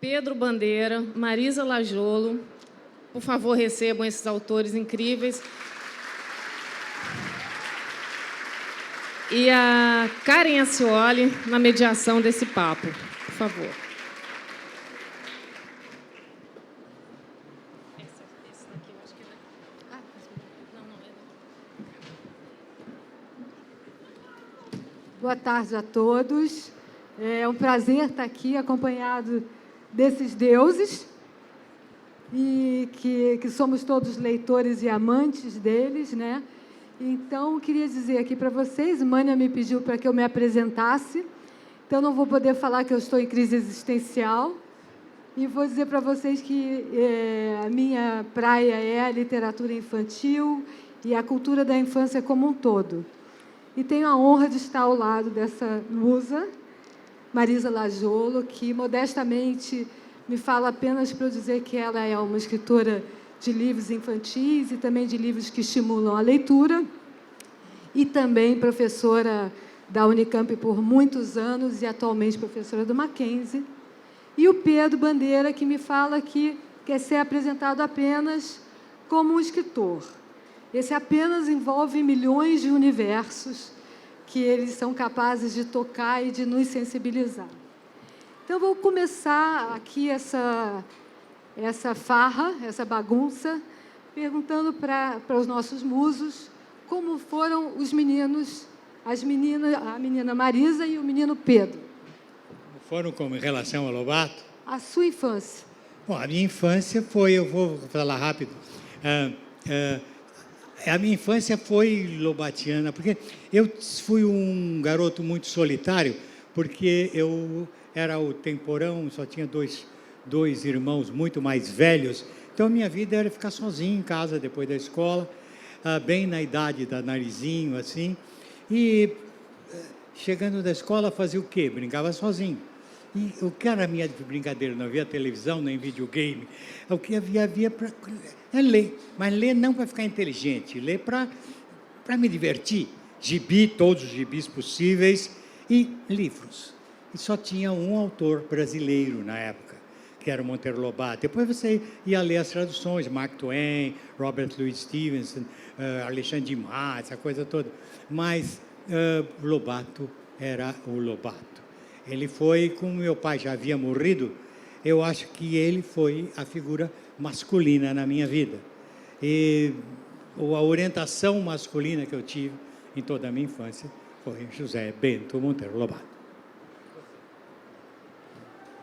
Pedro Bandeira, Marisa Lajolo. Por favor, recebam esses autores incríveis. E a Karen Ascioli na mediação desse papo, por favor. Esse daqui eu acho que Boa tarde a todos. É um prazer estar aqui acompanhado desses deuses e que somos todos leitores e amantes deles, né? Então, queria dizer aqui para vocês, Mânia me pediu para que eu me apresentasse, então não vou poder falar que eu estou em crise existencial, e vou dizer para vocês que a minha praia é a literatura infantil e a cultura da infância como um todo. E tenho a honra de estar ao lado dessa musa, Marisa Lajolo, que modestamente me fala apenas para eu dizer que ela é uma escritora de livros infantis e também de livros que estimulam a leitura, e também professora da Unicamp por muitos anos e atualmente professora do Mackenzie. E o Pedro Bandeira, que me fala que quer ser apresentado apenas como um escritor. Esse apenas envolve milhões de universos que eles são capazes de tocar e de nos sensibilizar. Então, vou começar aqui essa farra, essa bagunça, perguntando para os nossos musos como foram os meninos, a menina Marisa e o menino Pedro. Foram como em relação ao Lobato? A sua infância. Bom, a minha infância foi, eu vou falar rápido, a minha infância foi lobatiana, porque eu fui um garoto muito solitário, porque eu era o temporão, só tinha dois irmãos muito mais velhos, então a minha vida era ficar sozinho em casa depois da escola, bem na idade da Narizinho, assim, e chegando da escola fazia o quê? Brincava sozinho. E o que era a minha brincadeira? Não havia televisão, nem videogame. O que havia para ler. Mas ler não para ficar inteligente, ler para me divertir. Gibi, todos os gibis possíveis, e livros. E só tinha um autor brasileiro na época, que era o Monteiro Lobato. Depois você ia ler as traduções, Mark Twain, Robert Louis Stevenson, Alexandre Dumas, essa coisa toda. Mas Lobato era o Lobato. Ele foi, como meu pai já havia morrido, eu acho que ele foi a figura masculina na minha vida. E a orientação masculina que eu tive em toda a minha infância foi José Bento Monteiro Lobato.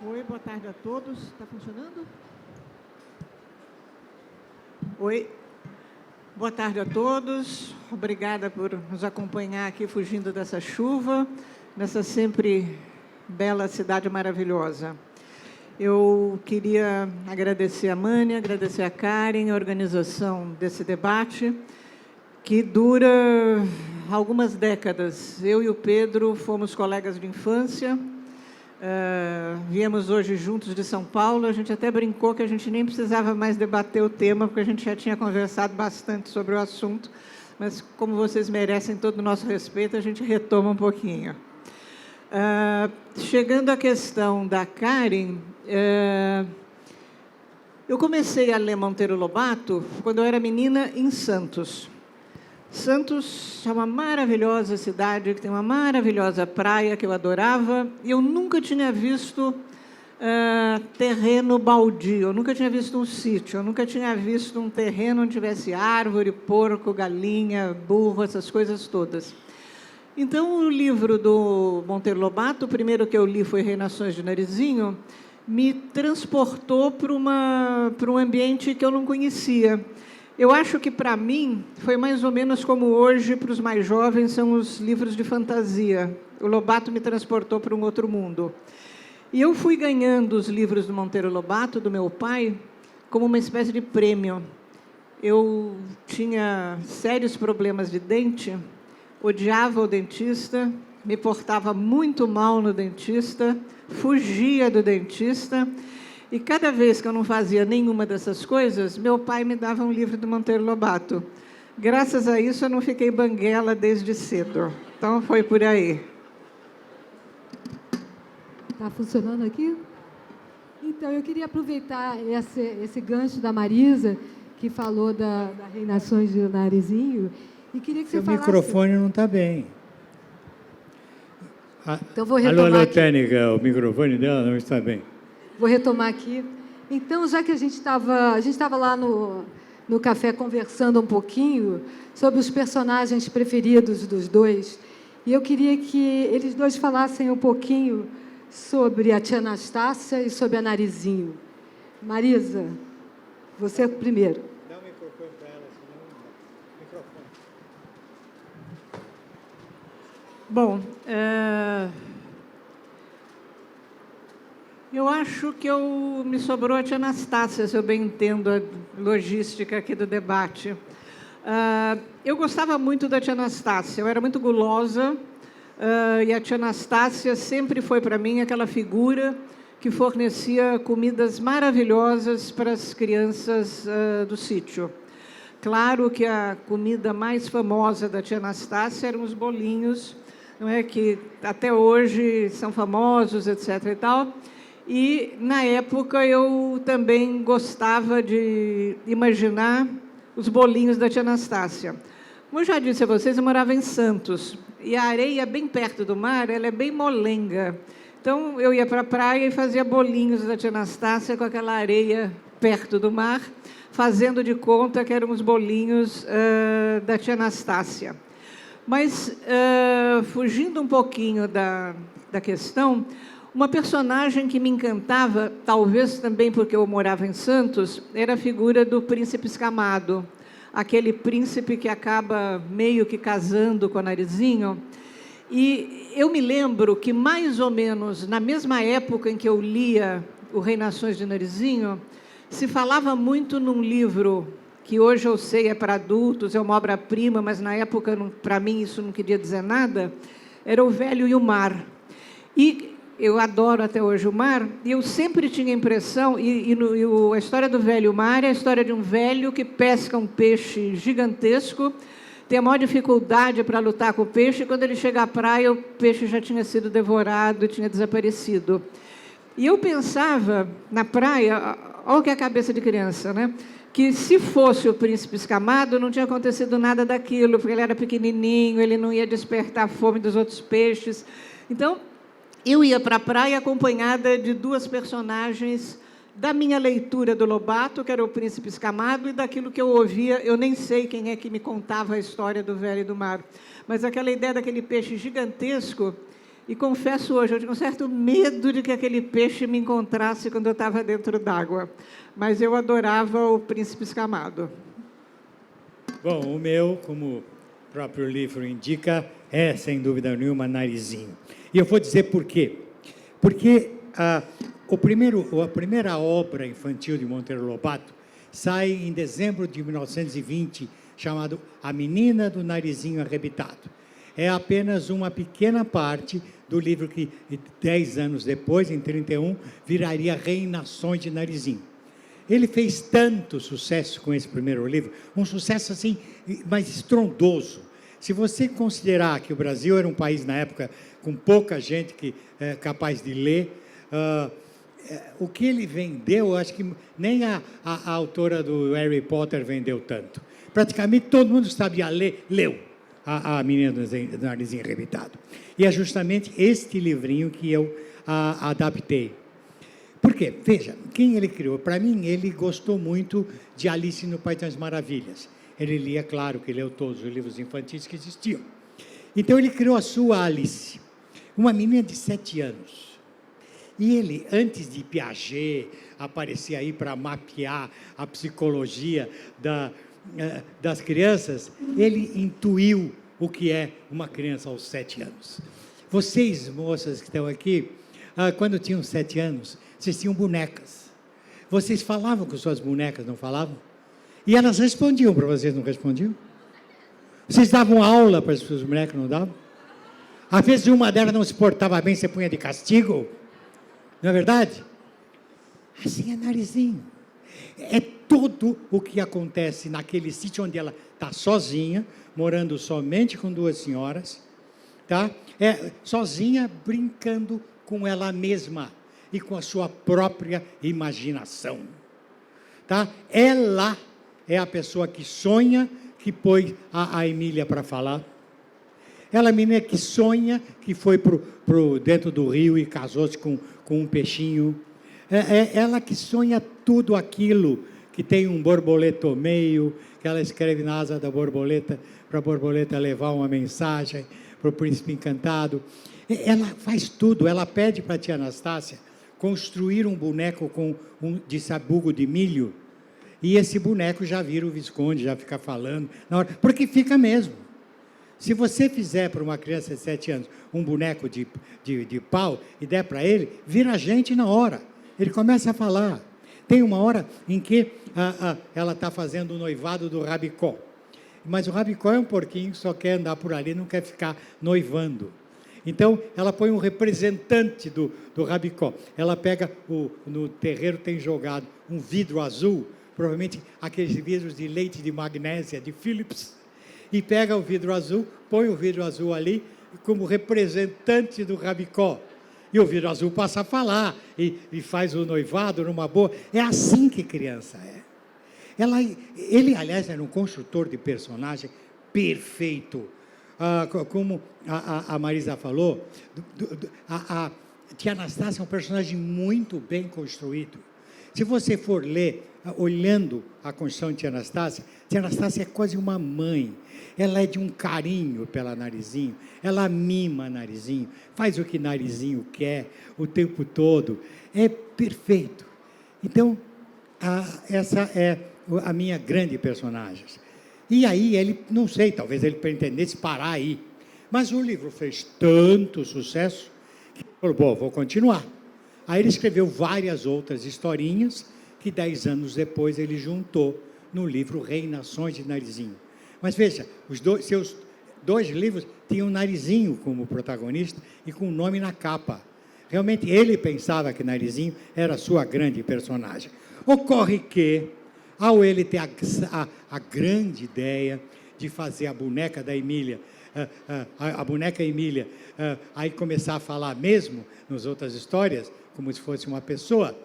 Oi, boa tarde a todos. Está funcionando? Oi. Boa tarde a todos. Obrigada por nos acompanhar aqui, fugindo dessa chuva, nessa sempre bela cidade maravilhosa. Eu queria agradecer a Mânia, agradecer a Karen, a organização desse debate, que dura algumas décadas. Eu e o Pedro fomos colegas de infância, viemos hoje juntos de São Paulo, a gente até brincou que a gente nem precisava mais debater o tema, porque a gente já tinha conversado bastante sobre o assunto, mas como vocês merecem todo o nosso respeito, a gente retoma um pouquinho. Chegando à questão da Karen, eu comecei a ler Monteiro Lobato quando eu era menina em Santos. Santos é uma maravilhosa cidade, que tem uma maravilhosa praia que eu adorava, e eu nunca tinha visto terreno baldio, eu nunca tinha visto um sítio, eu nunca tinha visto um terreno onde tivesse árvore, porco, galinha, burro, essas coisas todas. Então, o livro do Monteiro Lobato, o primeiro que eu li foi Reinações de Narizinho, me transportou para um ambiente que eu não conhecia. Eu acho que, para mim, foi mais ou menos como hoje, para os mais jovens, são os livros de fantasia. O Lobato me transportou para um outro mundo. E eu fui ganhando os livros do Monteiro Lobato, do meu pai, como uma espécie de prêmio. Eu tinha sérios problemas de dente, odiava o dentista, me portava muito mal no dentista, fugia do dentista, e cada vez que eu não fazia nenhuma dessas coisas, meu pai me dava um livro do Monteiro Lobato. Graças a isso, eu não fiquei banguela desde cedo. Então, foi por aí. Está funcionando aqui? Então, eu queria aproveitar esse gancho da Marisa, que falou da reinações de Narizinho, e queria que você Seu falasse... microfone não está bem. Então, vou retomar alô, aqui. técnica, o microfone dela não está bem. Vou retomar aqui. Então, já que a gente estava lá no café conversando um pouquinho sobre os personagens preferidos dos dois, e eu queria que eles dois falassem um pouquinho sobre a tia Anastácia e sobre a Narizinho. Marisa, você primeiro. Dá o microfone para ela, senão não dá. Microfone. Bom, eu acho que me sobrou a tia Anastácia, se eu bem entendo a logística aqui do debate. Eu gostava muito da tia Anastácia, eu era muito gulosa, e a tia Anastácia sempre foi para mim aquela figura que fornecia comidas maravilhosas para as crianças do sítio. Claro que a comida mais famosa da tia Anastácia eram os bolinhos, não é, que até hoje são famosos, etc. e tal. E, na época, eu também gostava de imaginar os bolinhos da tia Anastácia. Como eu já disse a vocês, eu morava em Santos, e a areia bem perto do mar, ela é bem molenga. Então, eu ia para a praia e fazia bolinhos da tia Anastácia com aquela areia perto do mar, fazendo de conta que eram os bolinhos da tia Anastácia. Mas, fugindo um pouquinho da questão, uma personagem que me encantava, talvez também porque eu morava em Santos, era a figura do príncipe Escamado, aquele príncipe que acaba meio que casando com a Narizinho. E eu me lembro que, mais ou menos na mesma época em que eu lia O Reinações de Narizinho, se falava muito num livro que hoje eu sei é para adultos, é uma obra-prima, mas na época, para mim, isso não queria dizer nada, era O Velho e o Mar. E eu adoro até hoje o mar, e eu sempre tinha a impressão, a história do Velho e o Mar é a história de um velho que pesca um peixe gigantesco, tem a maior dificuldade para lutar com o peixe, e quando ele chega à praia, o peixe já tinha sido devorado e tinha desaparecido. E eu pensava, na praia, olha o que é a cabeça de criança, né? Que se fosse o príncipe Escamado, não tinha acontecido nada daquilo, porque ele era pequenininho, ele não ia despertar a fome dos outros peixes. Então, eu ia para a praia acompanhada de duas personagens da minha leitura do Lobato, que era o príncipe Escamado, e daquilo que eu ouvia, eu nem sei quem é que me contava a história do Velho e do Mar, mas aquela ideia daquele peixe gigantesco, e confesso hoje, eu tinha um certo medo de que aquele peixe me encontrasse quando eu estava dentro d'água, mas eu adorava o príncipe Escamado. Bom, o meu, como o próprio livro indica, é, sem dúvida nenhuma, Narizinho. E eu vou dizer por quê. Porque a primeira obra infantil de Monteiro Lobato sai em dezembro de 1920, chamado A Menina do Narizinho Arrebitado. É apenas uma pequena parte do livro que, 10 anos depois, em 31, viraria Reinações de Narizinho. Ele fez tanto sucesso com esse primeiro livro, um sucesso assim, mais estrondoso. Se você considerar que o Brasil era um país, na época, com pouca gente capaz de ler, o que ele vendeu, acho que nem a autora do Harry Potter vendeu tanto. Praticamente todo mundo sabia ler, leu a Menina do Narizinho Arrebitado. E é justamente este livrinho que eu adaptei. Por quê? Veja, quem ele criou? Para mim, ele gostou muito de Alice no País das Maravilhas. Ele lia, claro, que leu todos os livros infantis que existiam. Então, ele criou a sua Alice, uma menina de 7 anos. E ele, antes de Piaget aparecer aí para mapear a psicologia das crianças, ele intuiu o que é uma criança aos 7 anos. Vocês, moças que estão aqui, quando tinham 7 anos, vocês tinham bonecas. Vocês falavam com suas bonecas, não falavam? E elas respondiam para vocês, não respondiam? Vocês davam aula para as suas bonecas, não davam? Às vezes uma delas não se portava bem, você punha de castigo. Não é verdade? Assim é Narizinho. É tudo o que acontece naquele sítio onde ela está sozinha, morando somente com 2 senhoras, tá? Sozinha, brincando com ela mesma. e com a sua própria imaginação. Tá? Ela é a pessoa que sonha, que põe a Emília para falar. Ela é a menina que sonha, que foi dentro do rio e casou-se com um peixinho. É ela que sonha tudo aquilo, que tem um borboletomeio, que ela escreve na asa da borboleta, para a borboleta levar uma mensagem para o príncipe encantado. Ela faz tudo, ela pede para a tia Anastácia construir um boneco de sabugo de milho, e esse boneco já vira o Visconde, já fica falando, na hora, porque fica mesmo. Se você fizer para uma criança de 7 anos um boneco de pau e der para ele, vira gente na hora. Ele começa a falar. Tem uma hora em que ela está fazendo o noivado do Rabicó. Mas o Rabicó é um porquinho que só quer andar por ali, não quer ficar noivando. Então, ela põe um representante do Rabicó. Ela pega, no terreiro tem jogado um vidro azul, provavelmente aqueles vidros de leite de magnésia, de Philips, e pega o vidro azul, põe o vidro azul ali, como representante do Rabicó. E o vidro azul passa a falar, e faz o noivado numa boa. É assim que criança é. Ele, aliás, era um construtor de personagem perfeito. Como a Marisa falou, a tia Anastácia é um personagem muito bem construído. Se você for ler, olhando a construção de tia Anastácia é quase uma mãe. Ela é de um carinho pela Narizinho, ela mima Narizinho, faz o que Narizinho quer o tempo todo. É perfeito. Então, essa é a minha grande personagem. E aí, ele, não sei, talvez ele pretendesse parar aí. Mas o livro fez tanto sucesso que ele falou, bom, vou continuar. Aí ele escreveu várias outras historinhas que 10 anos depois ele juntou no livro Reinações de Narizinho. Mas veja, seus 2 livros tinham Narizinho como protagonista e com o nome na capa. Realmente ele pensava que Narizinho era a sua grande personagem. Ocorre que, ao ele ter a grande ideia de fazer a boneca da Emília, a boneca Emília, aí começar a falar mesmo nas outras histórias, como se fosse uma pessoa,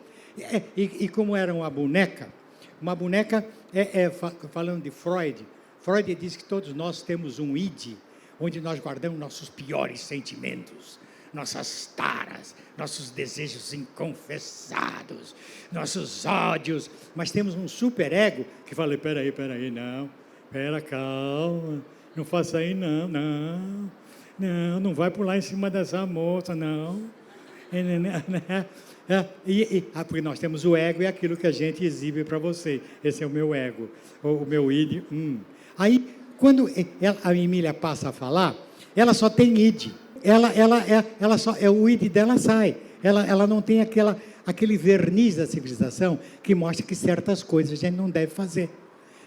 e como era uma boneca, falando de Freud diz que todos nós temos um id, onde nós guardamos nossos piores sentimentos, nossas taras, nossos desejos inconfessados, nossos ódios, mas temos um superego que fala, peraí, não, calma, não faça aí, não vai pular em cima dessa moça, não. Porque nós temos o ego e aquilo que a gente exibe para você. Esse é o meu ego, o meu id. Aí, quando a Emília passa a falar, ela só tem id. O id dela sai. Ela não tem aquele verniz da civilização que mostra que certas coisas a gente não deve fazer.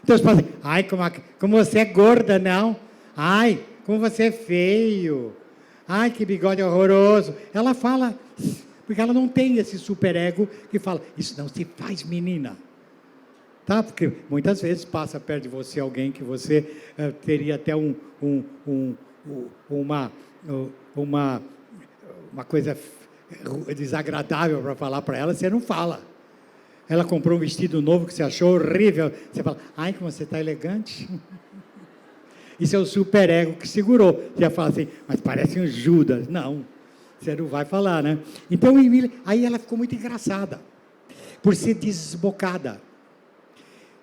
Então, você fala assim, ai, como você é gorda, não. Ai, como você é feio. Ai, que bigode horroroso. Ela fala, porque ela não tem esse superego que fala, isso não se faz, menina. Tá? Porque muitas vezes passa perto de você alguém que você teria até uma coisa desagradável para falar para ela, você não fala. Ela comprou um vestido novo que você achou horrível, você fala, ai, como você está elegante. Isso é o superego que segurou. Você ia falar assim, mas parece um Judas. Não, você não vai falar, né? Então, Emília, aí ela ficou muito engraçada, por ser desbocada.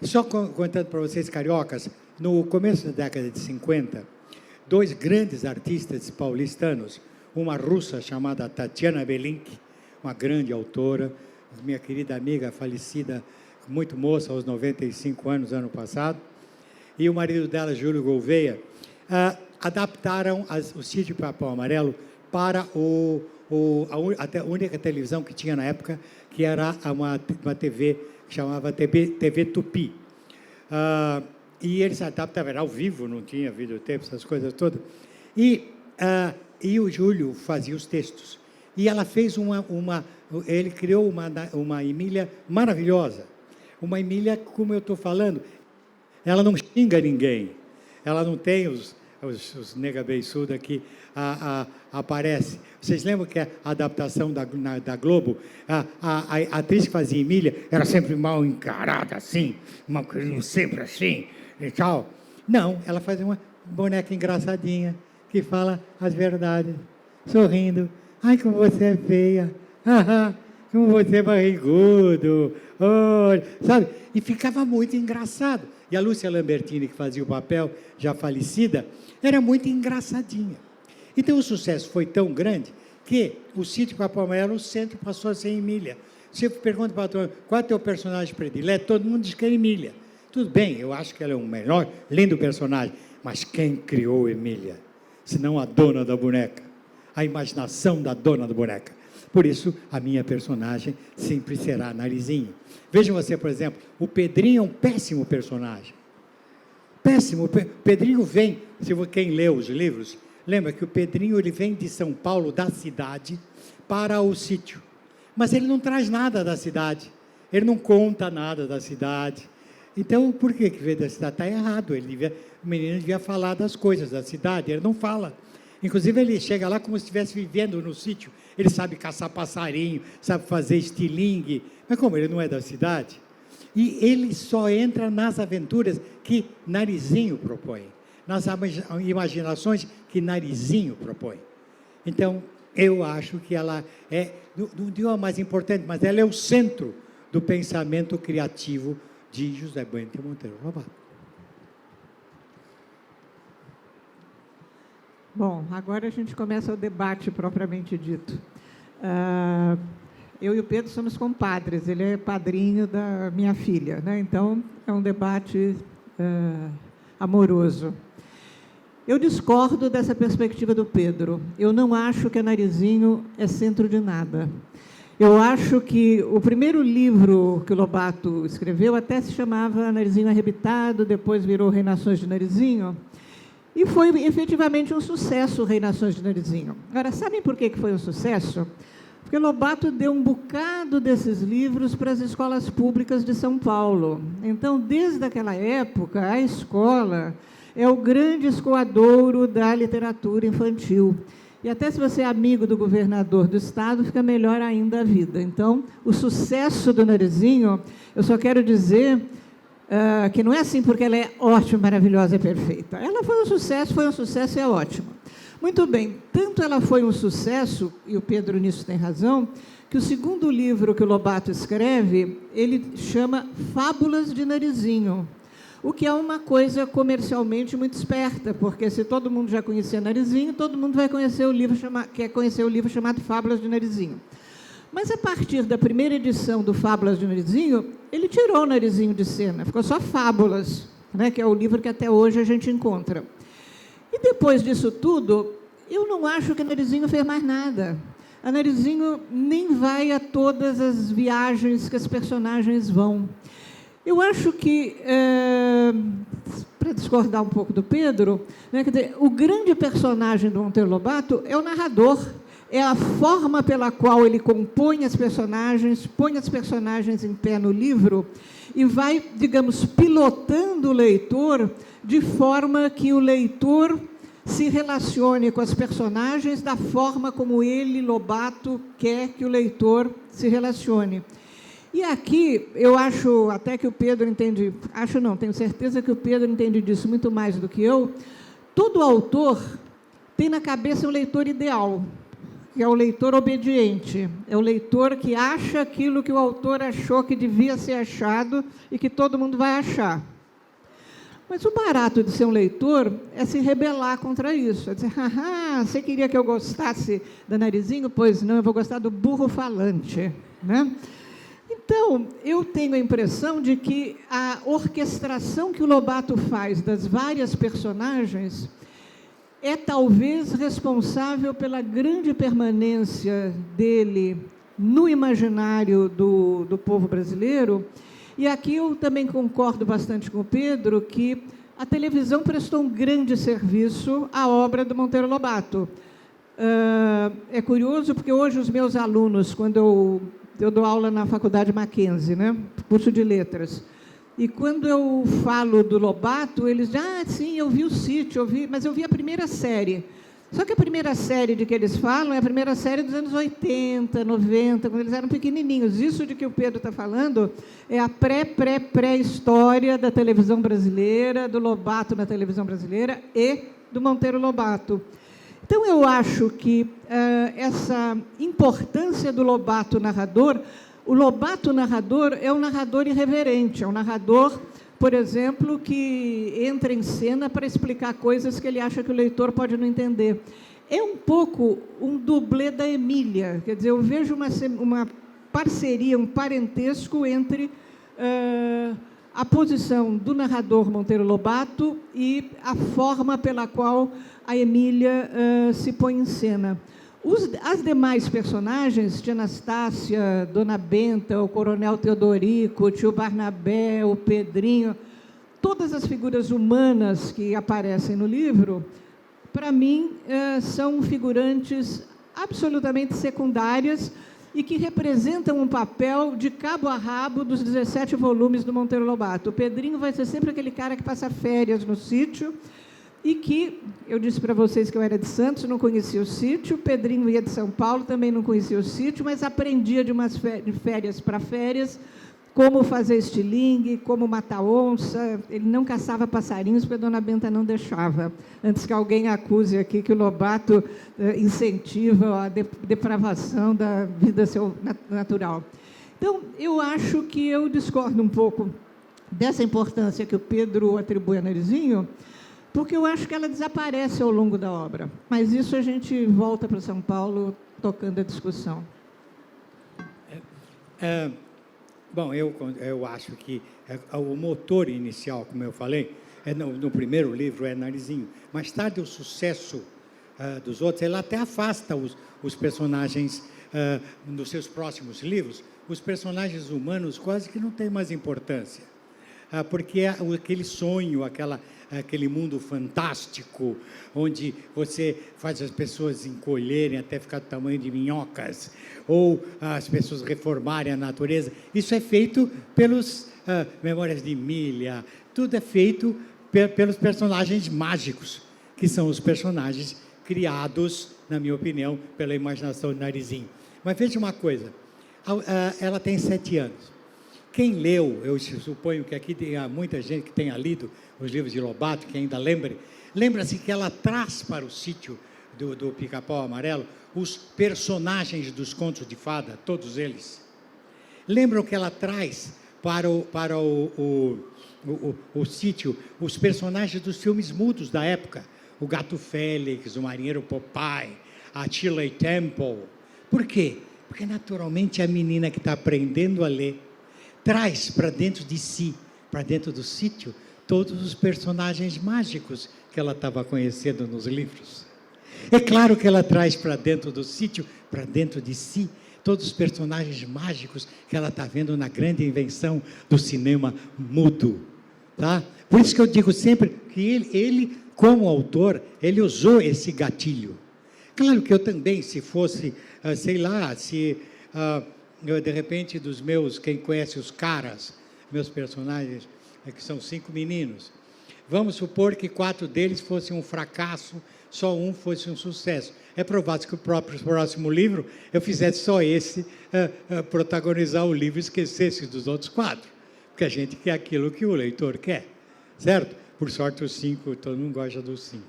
Só contando para vocês, cariocas, no começo da década de 50, 2 grandes artistas paulistanos, uma russa chamada Tatiana Belink, uma grande autora, minha querida amiga, falecida, muito moça, aos 95 anos, ano passado, e o marido dela, Júlio Gouveia, adaptaram o Sítio Pica-Pau Amarelo para a única televisão que tinha na época, que era uma TV que chamava TV Tupi. E eles adaptavam, era ao vivo, não tinha videotape, essas coisas todas. E o Júlio fazia os textos. E ela fez ele criou uma Emília maravilhosa. Uma Emília, como eu estou falando, ela não xinga ninguém. Ela não tem os nega beiçuda que aparece. Vocês lembram que a adaptação da Globo, a atriz que fazia Emília era sempre mal encarada, assim, sempre assim e tal. Não, ela fazia uma boneca engraçadinha, que fala as verdades, sorrindo. Ai, como você é feia. Como você é barrigudo. Oh, sabe? E ficava muito engraçado. E a Lúcia Lambertini, que fazia o papel, já falecida, era muito engraçadinha. Então, o sucesso foi tão grande que o Sítio Capão Amarelo, o centro passou a ser Emília. Você pergunta para todo mundo, qual é o teu personagem predileto? Todo mundo diz que é Emília. Tudo bem, eu acho que ela é um melhor, lindo personagem. Mas quem criou Emília? Senão a dona da boneca. A imaginação da dona da boneca. Por isso, a minha personagem sempre será Narizinho. Veja você, por exemplo, o Pedrinho é um péssimo personagem. Péssimo. O Pedrinho vem, quem leu os livros, lembra que o Pedrinho ele vem de São Paulo, da cidade, para o sítio. Mas ele não traz nada da cidade. Ele não conta nada da cidade. Então, por que veio da cidade? Está errado. O menino devia falar das coisas da cidade. Ele não fala. Inclusive, ele chega lá como se estivesse vivendo no sítio. Ele sabe caçar passarinho, sabe fazer estilingue. Mas como ele não é da cidade? E ele só entra nas aventuras que Narizinho propõe. Nas imaginações que Narizinho propõe. Então, eu acho que ela é, não digo a mais importante, mas ela é o centro do pensamento criativo de José Bento Monteiro Lobato. Bom, agora a gente começa o debate propriamente dito. Eu e o Pedro somos compadres, ele é padrinho da minha filha, né? Então, é um debate amoroso. Eu discordo dessa perspectiva do Pedro. Eu não acho que a Narizinho é centro de nada. Eu acho que o primeiro livro que o Lobato escreveu até se chamava Narizinho Arrebitado, depois virou Reinações de Narizinho, e foi efetivamente um sucesso, Reinações de Narizinho. Agora, sabem por que foi um sucesso? Porque Lobato deu um bocado desses livros para as escolas públicas de São Paulo. Então, desde aquela época, a escola é o grande escoadouro da literatura infantil. E até se você é amigo do governador do estado, fica melhor ainda a vida. Então, o sucesso do Narizinho, eu só quero dizer que não é assim porque ela é ótima, maravilhosa e perfeita. Ela foi um sucesso e é ótima. Muito bem, tanto ela foi um sucesso, e o Pedro nisso tem razão, que o segundo livro que o Lobato escreve, ele chama Fábulas de Narizinho, o que é uma coisa comercialmente muito esperta, porque se todo mundo já conhecia Narizinho, todo mundo vai conhecer quer conhecer o livro chamado Fábulas de Narizinho. Mas, a partir da primeira edição do Fábulas de Narizinho, ele tirou o Narizinho de cena, ficou só Fábulas, né, que é o livro que até hoje a gente encontra. E depois disso tudo, eu não acho que a Narizinho fez mais nada. A Narizinho nem vai a todas as viagens que as personagens vão. Eu acho que, para discordar um pouco do Pedro, né, quer dizer, o grande personagem do Monteiro Lobato é o narrador, é a forma pela qual ele compõe as personagens, põe as personagens em pé no livro e vai, digamos, pilotando o leitor de forma que o leitor se relacione com as personagens da forma como ele, Lobato, quer que o leitor se relacione. E aqui, eu acho até que o Pedro entende, acho não, tenho certeza que o Pedro entende disso muito mais do que eu, todo autor tem na cabeça um leitor ideal, que é o leitor obediente, é o leitor que acha aquilo que o autor achou que devia ser achado e que todo mundo vai achar. Mas o barato de ser um leitor é se rebelar contra isso, é dizer, você queria que eu gostasse da Narizinho? Pois não, eu vou gostar do burro falante, né? Então, eu tenho a impressão de que a orquestração que o Lobato faz das várias personagens é talvez responsável pela grande permanência dele no imaginário do povo brasileiro. E aqui eu também concordo bastante com o Pedro, que a televisão prestou um grande serviço à obra do Monteiro Lobato. É curioso porque hoje os meus alunos, quando eu dou aula na Faculdade Mackenzie, né, curso de letras, E quando eu falo do Lobato, eles dizem, sim, eu vi o Sítio, mas eu vi a primeira série. Só que a primeira série de que eles falam é a primeira série dos anos 80, 90, quando eles eram pequenininhos. Isso de que o Pedro está falando é a pré-história da televisão brasileira, do Lobato na televisão brasileira e do Monteiro Lobato. Então, eu acho que essa importância do Lobato narrador, o Lobato narrador é um narrador irreverente, é um narrador, por exemplo, que entra em cena para explicar coisas que ele acha que o leitor pode não entender. É um pouco um dublê da Emília, quer dizer, eu vejo uma parceria, um parentesco entre a posição do narrador Monteiro Lobato e a forma pela qual a Emília se põe em cena. As demais personagens, Tia Anastácia, Dona Benta, o Coronel Teodorico, o Tio Barnabé, o Pedrinho, todas as figuras humanas que aparecem no livro, para mim, são figurantes absolutamente secundárias e que representam um papel de cabo a rabo dos 17 volumes do Monteiro Lobato. O Pedrinho vai ser sempre aquele cara que passa férias no sítio, e que, eu disse para vocês que eu era de Santos, não conhecia o sítio, o Pedrinho ia de São Paulo, também não conhecia o sítio, mas aprendia de férias para férias, como fazer estilingue, como matar onça. Ele não caçava passarinhos, porque a Dona Benta não deixava, antes que alguém acuse aqui que o Lobato incentiva a depravação da vida natural. Então, eu acho que eu discordo um pouco dessa importância que o Pedro atribui a Narizinho, porque eu acho que ela desaparece ao longo da obra. Mas isso a gente volta para São Paulo tocando a discussão. Bom, eu acho que o motor inicial, como eu falei, no primeiro livro é Narizinho. Mais tarde, o sucesso dos outros, ela até afasta os personagens nos seus próximos livros. Os personagens humanos quase que não têm mais importância, porque aquele sonho, aquele mundo fantástico, onde você faz as pessoas encolherem até ficar do tamanho de minhocas, ou as pessoas reformarem a natureza. Isso é feito pelos Memórias de Emília, tudo é feito pelos personagens mágicos, que são os personagens criados, na minha opinião, pela imaginação de Narizinho. Mas veja uma coisa, ela tem 7 anos. Quem leu, eu suponho que aqui tenha muita gente que tenha lido os livros de Lobato, que ainda lembra-se que ela traz para o sítio do Pica-Pau Amarelo os personagens dos contos de fada, todos eles. Lembram que ela traz para o sítio os personagens dos filmes mudos da época, o Gato Félix, o Marinheiro Popeye, a Shirley Temple. Por quê? Porque, naturalmente, a menina que está aprendendo a ler traz para dentro de si, para dentro do sítio, todos os personagens mágicos que ela estava conhecendo nos livros. É claro que ela traz para dentro do sítio, para dentro de si, todos os personagens mágicos que ela está vendo na grande invenção do cinema mudo. Tá? Por isso que eu digo sempre que ele, como autor, ele usou esse gatilho. Claro que eu também, se fosse, sei lá, se... eu, de repente, dos meus, quem conhece os caras, meus personagens, que são 5 meninos, vamos supor que 4 deles fossem um fracasso, só um fosse um sucesso. É provável que o próximo livro eu fizesse só esse protagonizar o livro e esquecesse dos outros 4, porque a gente quer aquilo que o leitor quer, certo? Por sorte, os 5, todo mundo gosta dos 5.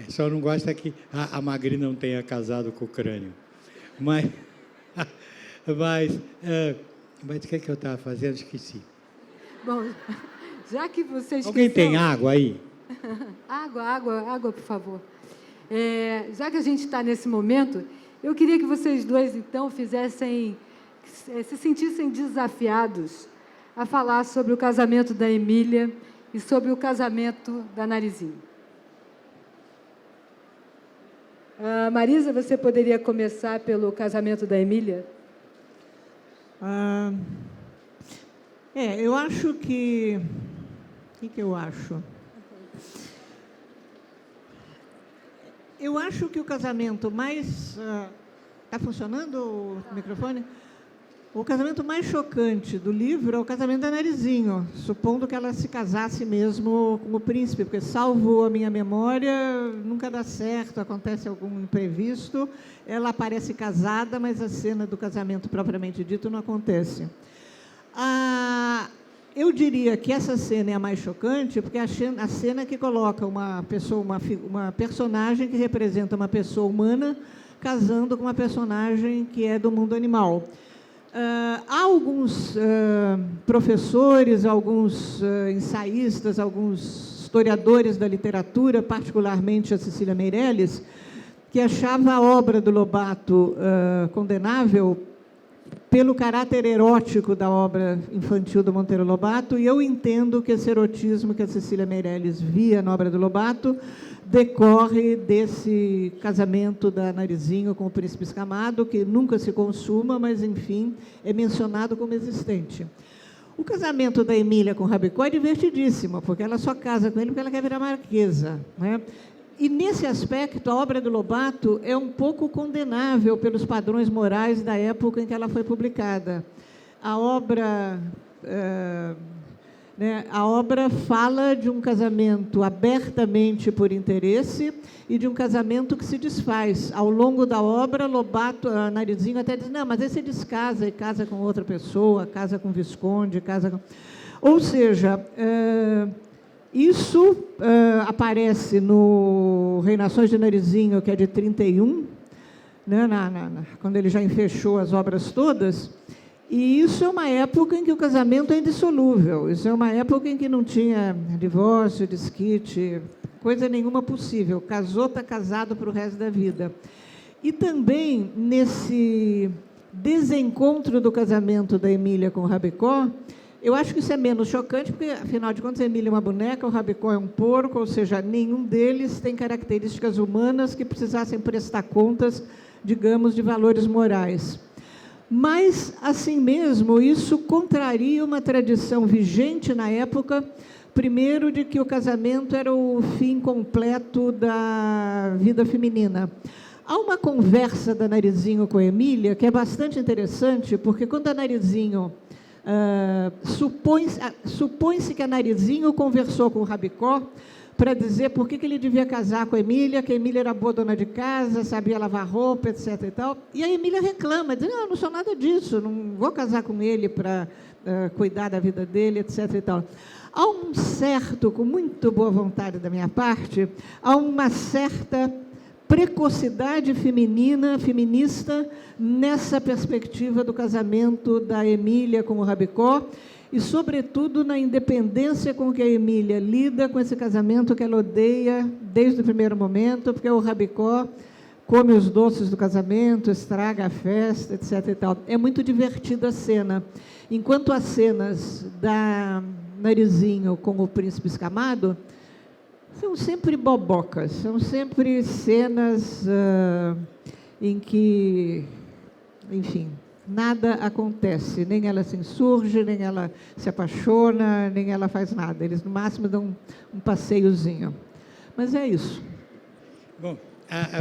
Só não gosta que a Magri não tenha casado com o crânio. Mas o que eu estava fazendo? Esqueci. Bom, já que você esqueceu... Alguém tem água aí? Água, por favor. Já que a gente está nesse momento, eu queria que vocês dois, então, se sentissem desafiados a falar sobre o casamento da Emília e sobre o casamento da Narizinho. Marisa, você poderia começar pelo casamento da Emília? Eu acho que... O que eu acho? Eu acho que o casamento mais... Está funcionando o microfone? O casamento mais chocante do livro é o casamento da Narizinho, supondo que ela se casasse mesmo com o príncipe, porque, salvo a minha memória, nunca dá certo, acontece algum imprevisto, ela aparece casada, mas a cena do casamento propriamente dito não acontece. Eu diria que essa cena é a mais chocante, porque é a cena que coloca uma personagem que representa uma pessoa humana casando com uma personagem que é do mundo animal. Há alguns professores, alguns ensaístas, alguns historiadores da literatura, particularmente a Cecília Meirelles, que achava a obra do Lobato condenável pelo caráter erótico da obra infantil do Monteiro Lobato, e eu entendo que esse erotismo que a Cecília Meirelles via na obra do Lobato decorre desse casamento da Narizinho com o príncipe escamado, que nunca se consuma, mas, enfim, é mencionado como existente. O casamento da Emília com Rabicó é divertidíssimo, porque ela só casa com ele porque ela quer virar marquesa, né? E, nesse aspecto, a obra do Lobato é um pouco condenável pelos padrões morais da época em que ela foi publicada. A obra fala de um casamento abertamente por interesse e de um casamento que se desfaz. Ao longo da obra, Lobato, a Narizinho até diz, não, mas aí você descasa e casa com outra pessoa, casa com Visconde, casa com... Ou seja... Isso aparece no Reinações de Narizinho, que é de 31, né, quando ele já enfechou as obras todas, e isso é uma época em que o casamento é indissolúvel, isso é uma época em que não tinha divórcio, desquite, coisa nenhuma possível, casou, está casado para o resto da vida. E também, nesse desencontro do casamento da Emília com o Rabicó, eu acho que isso é menos chocante, porque, afinal de contas, a Emília é uma boneca, o Rabicó é um porco, ou seja, nenhum deles tem características humanas que precisassem prestar contas, digamos, de valores morais. Mas, assim mesmo, isso contraria uma tradição vigente na época, primeiro, de que o casamento era o fim completo da vida feminina. Há uma conversa da Narizinho com a Emília que é bastante interessante, porque quando a Narizinho... supõe-se que a Narizinho conversou com o Rabicó para dizer por que ele devia casar com a Emília, que a Emília era boa dona de casa, sabia lavar roupa, etc. e tal. E a Emília reclama, diz, não, não sou nada disso, não vou casar com ele para cuidar da vida dele, etc. e tal. Há um certo, com muito boa vontade da minha parte, há uma certa precocidade feminista, nessa perspectiva do casamento da Emília com o Rabicó e, sobretudo, na independência com que a Emília lida com esse casamento que ela odeia desde o primeiro momento, porque o Rabicó come os doces do casamento, estraga a festa, etc. e tal. É muito divertida a cena. Enquanto as cenas da Narizinho com o príncipe escamado são sempre bobocas, são sempre cenas em que, enfim, nada acontece, nem ela se insurge, nem ela se apaixona, nem ela faz nada. Eles, no máximo, dão um passeiozinho. Mas é isso. Bom,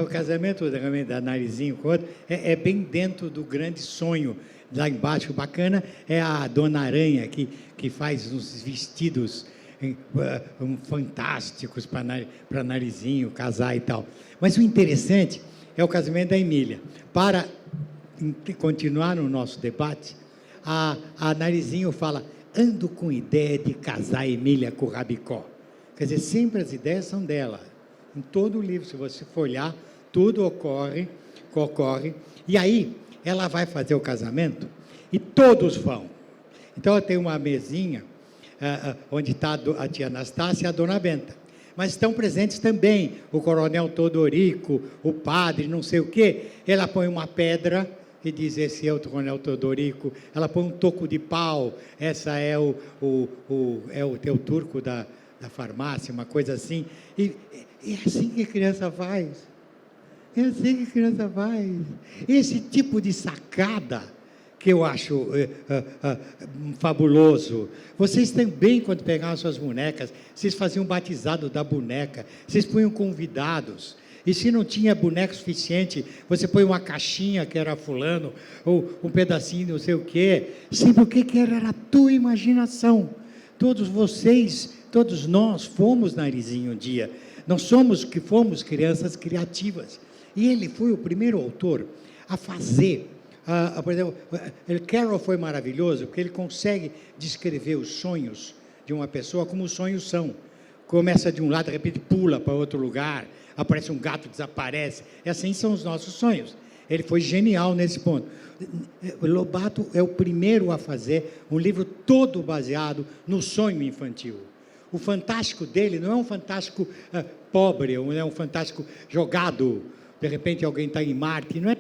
o casamento da Narizinho com o outro é bem dentro do grande sonho. Lá embaixo, bacana, é a Dona Aranha, que faz uns vestidos fantásticos para Narizinho casar e tal. Mas o interessante é o casamento da Emília. Para continuar no nosso debate, a Narizinho fala, ando com ideia de casar a Emília com o Rabicó. Quer dizer, sempre as ideias são dela. Em todo o livro, se você for olhar, tudo ocorre. E aí, ela vai fazer o casamento e todos vão. Então, ela tem uma mesinha onde está a tia Anastácia e a dona Benta. Mas estão presentes também o coronel Todorico, o padre, não sei o quê. Ela põe uma pedra e diz, esse é o coronel Todorico. Ela põe um toco de pau, essa é o teu turco da farmácia, uma coisa assim. E é assim que a criança faz. É assim que a criança faz. Esse tipo de sacada que eu acho fabuloso. Vocês também, quando pegavam suas bonecas, vocês faziam batizado da boneca, vocês punham convidados, E se não tinha boneco suficiente, você põe uma caixinha que era fulano, ou um pedacinho não sei o quê. Sempre o que era a tua imaginação. Todos vocês, todos nós fomos Narizinho um dia. Nós somos que fomos crianças criativas. E ele foi o primeiro autor a fazer. Por exemplo, Carroll foi maravilhoso, porque ele consegue descrever os sonhos de uma pessoa como os sonhos são. Começa de um lado, de repente pula para outro lugar, aparece um gato, desaparece. E assim são os nossos sonhos. Ele foi genial nesse ponto. Lobato é o primeiro a fazer um livro todo baseado no sonho infantil. O fantástico dele não é um fantástico pobre, não é um fantástico jogado. De repente alguém está em Marte, não é...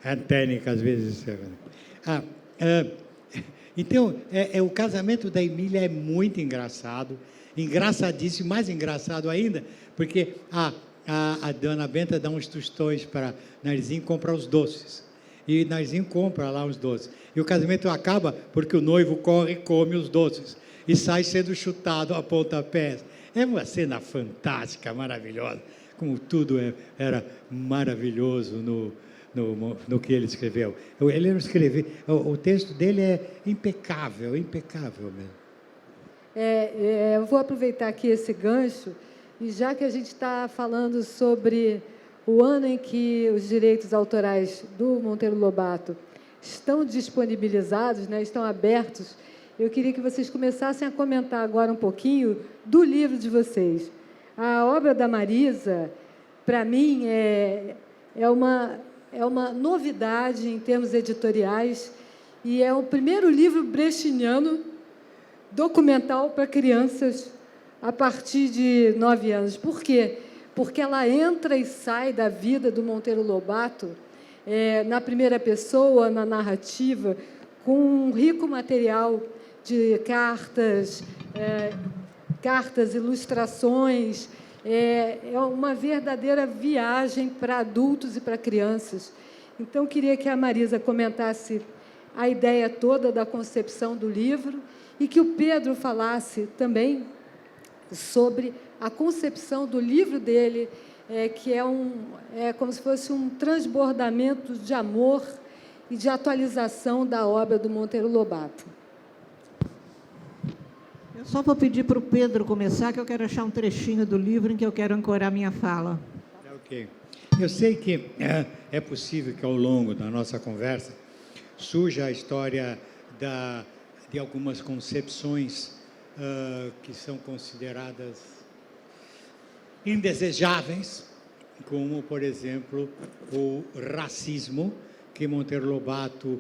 Antênica, às vezes. Então, o casamento da Emília é muito engraçado, engraçadíssimo, mais engraçado ainda, porque a dona Benta dá uns tostões para Narizinho comprar os doces. E Narizinho compra lá os doces. E o casamento acaba porque o noivo corre e come os doces. E sai sendo chutado a pontapés. É uma cena fantástica, maravilhosa. Como tudo era maravilhoso no que ele escreveu. Ele não escreveu, o texto dele é impecável mesmo. Eu vou aproveitar aqui esse gancho, e já que a gente está falando sobre o ano em que os direitos autorais do Monteiro Lobato estão disponibilizados, né, estão abertos, eu queria que vocês começassem a comentar agora um pouquinho do livro de vocês. A obra da Marisa, para mim, é uma novidade em termos editoriais, e é o primeiro livro brechtiano documental para crianças a partir de 9 anos. Por quê? Porque ela entra e sai da vida do Monteiro Lobato na primeira pessoa, na narrativa, com um rico material de cartas, ilustrações. É uma verdadeira viagem para adultos e para crianças. Então, queria que a Marisa comentasse a ideia toda da concepção do livro e que o Pedro falasse também sobre a concepção do livro dele, que é como se fosse um transbordamento de amor e de atualização da obra do Monteiro Lobato. Eu só vou pedir para o Pedro começar, que eu quero achar um trechinho do livro em que eu quero ancorar minha fala. Ok. Eu sei que é possível que, ao longo da nossa conversa, surja a história de algumas concepções que são consideradas indesejáveis, como, por exemplo, o racismo, que Monteiro Lobato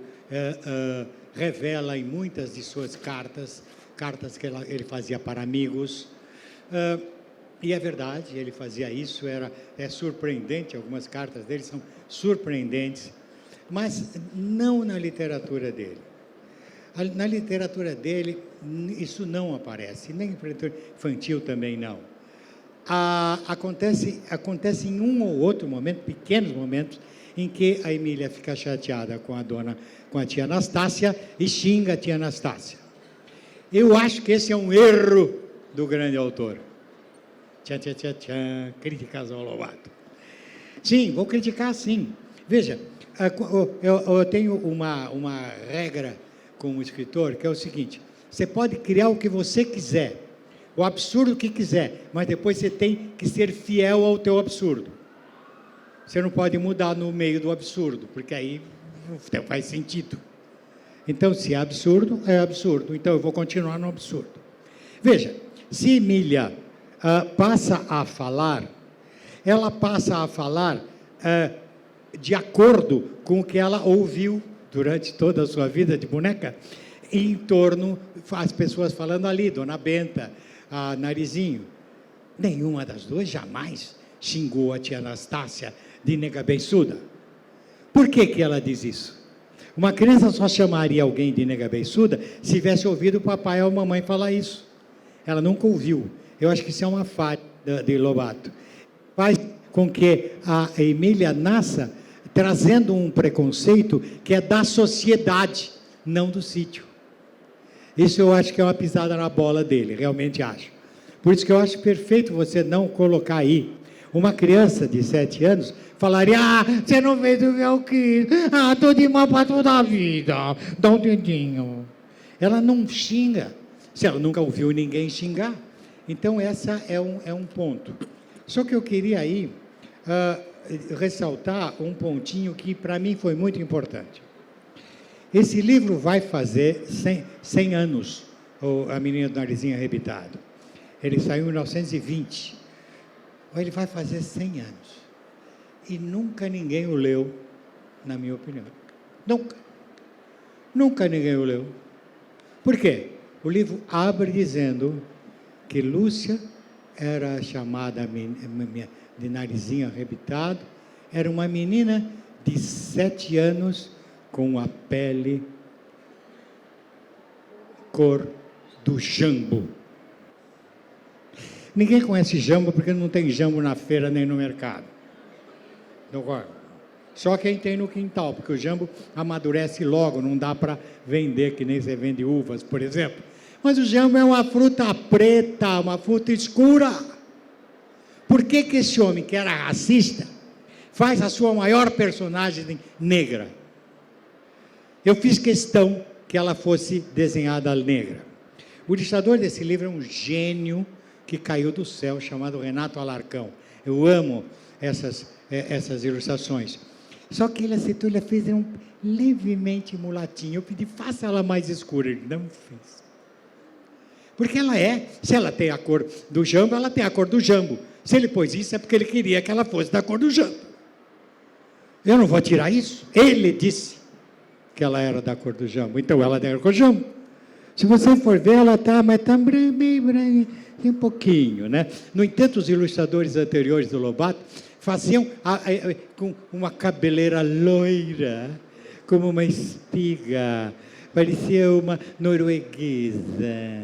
revela em muitas de suas cartas que ele fazia para amigos. E é verdade, ele fazia isso, é surpreendente, algumas cartas dele são surpreendentes, mas não na literatura dele. Na literatura dele, isso não aparece, nem na literatura infantil também não. Acontece em um ou outro momento, pequenos momentos, em que a Emília fica chateada com a tia Anastácia e xinga a tia Anastácia. Eu acho que esse é um erro do grande autor. Críticas ao Lobato. Sim, vou criticar sim. Veja, eu tenho uma regra como escritor, que é o seguinte: você pode criar o que você quiser, o absurdo que quiser, mas depois você tem que ser fiel ao teu absurdo. Você não pode mudar no meio do absurdo, porque aí não faz sentido. Então, se é absurdo, é absurdo. Então, eu vou continuar no absurdo. Veja, se Emília passa a falar, ela passa a falar de acordo com o que ela ouviu durante toda a sua vida de boneca, em torno, as pessoas falando ali, Dona Benta, a Narizinho. Nenhuma das duas jamais xingou a tia Anastácia de nega beiçuda. Por que ela diz isso? Uma criança só chamaria alguém de nega beiçuda se tivesse ouvido o papai ou a mamãe falar isso. Ela nunca ouviu. Eu acho que isso é uma falha de Lobato. Faz com que a Emília nasça trazendo um preconceito que é da sociedade, não do sítio. Isso eu acho que é uma pisada na bola dele, realmente acho. Por isso que eu acho perfeito você não colocar aí. Uma criança de 7 anos falaria, você não fez o que eu quis, tô de mal para toda a vida, dá um dedinho. Ela não xinga, se ela nunca ouviu ninguém xingar. Então, essa é um ponto. Só que eu queria aí ressaltar um pontinho que para mim foi muito importante. Esse livro vai fazer 100 anos, A Menina do Narizinho Arrebitado. Ele saiu em 1920. Ele vai fazer 100 anos. E nunca ninguém o leu, na minha opinião. Nunca. Nunca ninguém o leu. Por quê? O livro abre dizendo que Lúcia era chamada de Narizinho Arrebitado, era uma menina de 7 anos com a pele cor do jambo. Ninguém conhece jambo porque não tem jambo na feira nem no mercado. Só quem tem no quintal, porque o jambo amadurece logo, não dá para vender, que nem você vende uvas, por exemplo. Mas o jambo é uma fruta preta, uma fruta escura. Por que esse homem, que era racista, faz a sua maior personagem negra? Eu fiz questão que ela fosse desenhada negra. O ilustrador desse livro é um gênio que caiu do céu, chamado Renato Alarcão. Eu amo essas ilustrações. Só que ele aceitou, ele fez levemente mulatinho. Eu pedi, faça ela mais escura. Ele não fez. Porque se ela tem a cor do jambo, ela tem a cor do jambo. Se ele pôs isso, é porque ele queria que ela fosse da cor do jambo. Eu não vou tirar isso. Ele disse que ela era da cor do jambo. Então, ela tem a cor do jambo. Se você for ver, ela está, mas está bem branca, um pouquinho, né? No entanto, os ilustradores anteriores do Lobato faziam com uma cabeleira loira, como uma espiga, parecia uma norueguesa,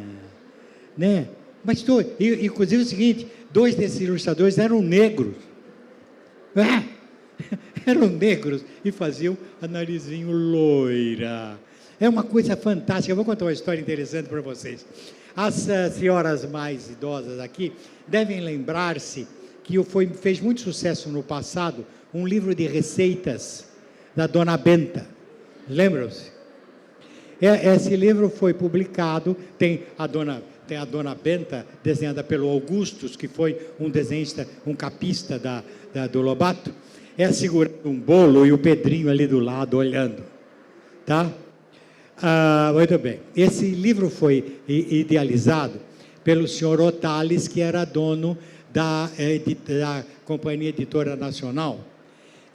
né? Mas, inclusive, é o seguinte, 2 desses ilustradores eram negros. Eram negros e faziam a narizinho loira. É uma coisa fantástica. Eu vou contar uma história interessante para vocês. As senhoras mais idosas aqui devem lembrar-se que fez muito sucesso no passado um livro de receitas da Dona Benta. Lembram-se? Esse livro foi publicado, tem a Dona Benta, desenhada pelo Augustus, que foi um desenhista, um capista do Lobato, segurando um bolo e o Pedrinho ali do lado olhando. Tá? Muito bem. Esse livro foi idealizado pelo senhor Otales, que era dono da Companhia Editora Nacional.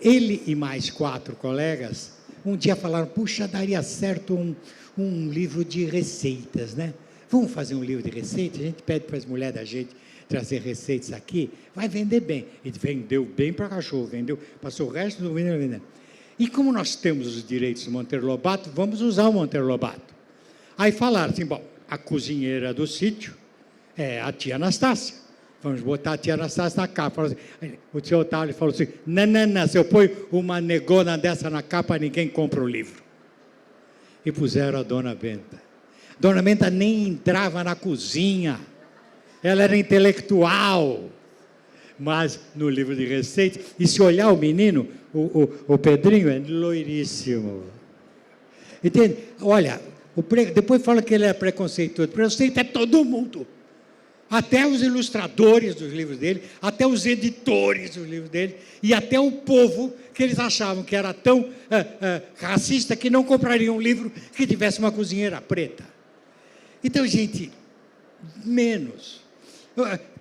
Ele e mais 4 colegas, um dia falaram, puxa, daria certo um livro de receitas, né? Vamos fazer um livro de receitas? A gente pede para as mulheres da gente trazer receitas aqui, vai vender bem. Ele vendeu bem para cachorro, passou o resto do vídeo vendendo. E como nós temos os direitos do Monteiro Lobato, vamos usar o Monteiro Lobato. Aí falaram assim, bom, a cozinheira do sítio é a tia Anastácia. Vamos botar a tia Anastácia na capa. O tio Otávio falou assim, não, se eu ponho uma negona dessa na capa, ninguém compra o livro. E puseram a Dona Benta. Dona Benta nem entrava na cozinha. Ela era intelectual. Mas no livro de receitas, e se olhar o menino, o Pedrinho é loiríssimo. Entende? Olha, depois fala que ele é preconceituoso. Preconceito é todo mundo. Até os ilustradores dos livros dele, até os editores dos livros dele, e até o povo, que eles achavam que era tão racista que não compraria um livro que tivesse uma cozinheira preta. Então, gente, menos.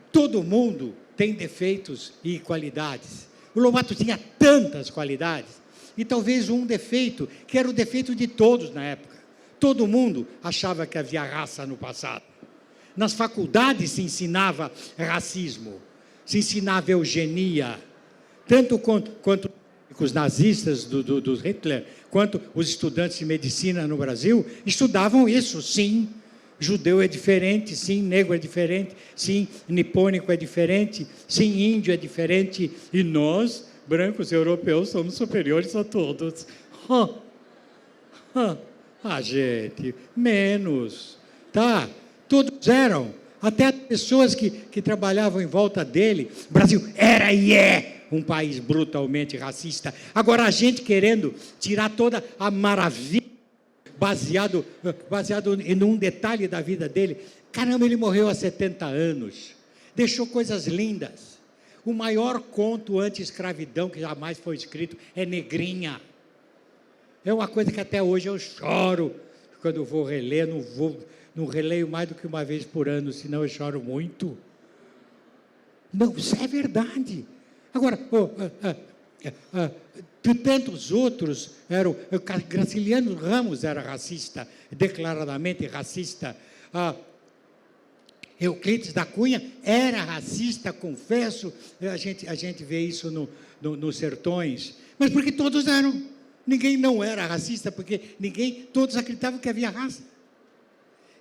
Todo mundo tem defeitos e qualidades. O Lobato tinha tantas qualidades, e talvez um defeito, que era o defeito de todos na época. Todo mundo achava que havia raça no passado. Nas faculdades se ensinava racismo, se ensinava eugenia, tanto quanto os nazistas do Hitler, quanto os estudantes de medicina no Brasil, estudavam isso, sim. Judeu é diferente, sim, negro é diferente, sim, nipônico é diferente, sim, índio é diferente, e nós, brancos europeus, somos superiores a todos. Gente, menos, tá? Todos eram. Até as pessoas que trabalhavam em volta dele. O Brasil era e é um país brutalmente racista. Agora a gente querendo tirar toda a maravilha, baseado em um detalhe da vida dele. Caramba, ele morreu há 70 anos. Deixou coisas lindas. O maior conto anti-escravidão que jamais foi escrito é Negrinha. É uma coisa que até hoje eu choro quando eu vou reler. Não releio mais do que uma vez por ano, senão eu choro muito. Não, isso é verdade. Agora, tantos outros eram... Graciliano Ramos era racista, declaradamente racista. Euclides da Cunha era racista, confesso. A gente vê isso nos sertões. Mas porque todos eram. Ninguém não era racista, porque todos acreditavam que havia raça.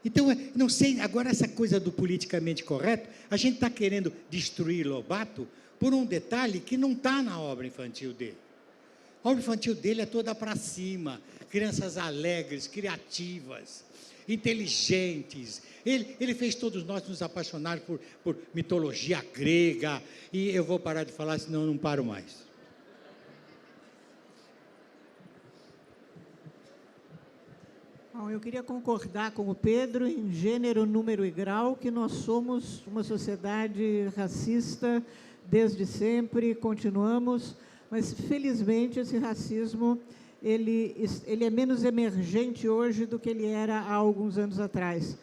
Então, não sei, agora essa coisa do politicamente correto, a gente está querendo destruir Lobato por um detalhe que não está na obra infantil dele. A obra infantil dele é toda para cima, crianças alegres, criativas, inteligentes. Ele fez todos nós nos apaixonar por mitologia grega, e eu vou parar de falar, senão eu não paro mais. Bom, eu queria concordar com o Pedro em gênero, número e grau, que nós somos uma sociedade racista desde sempre, continuamos, mas felizmente esse racismo ele é menos emergente hoje do que ele era há alguns anos atrás.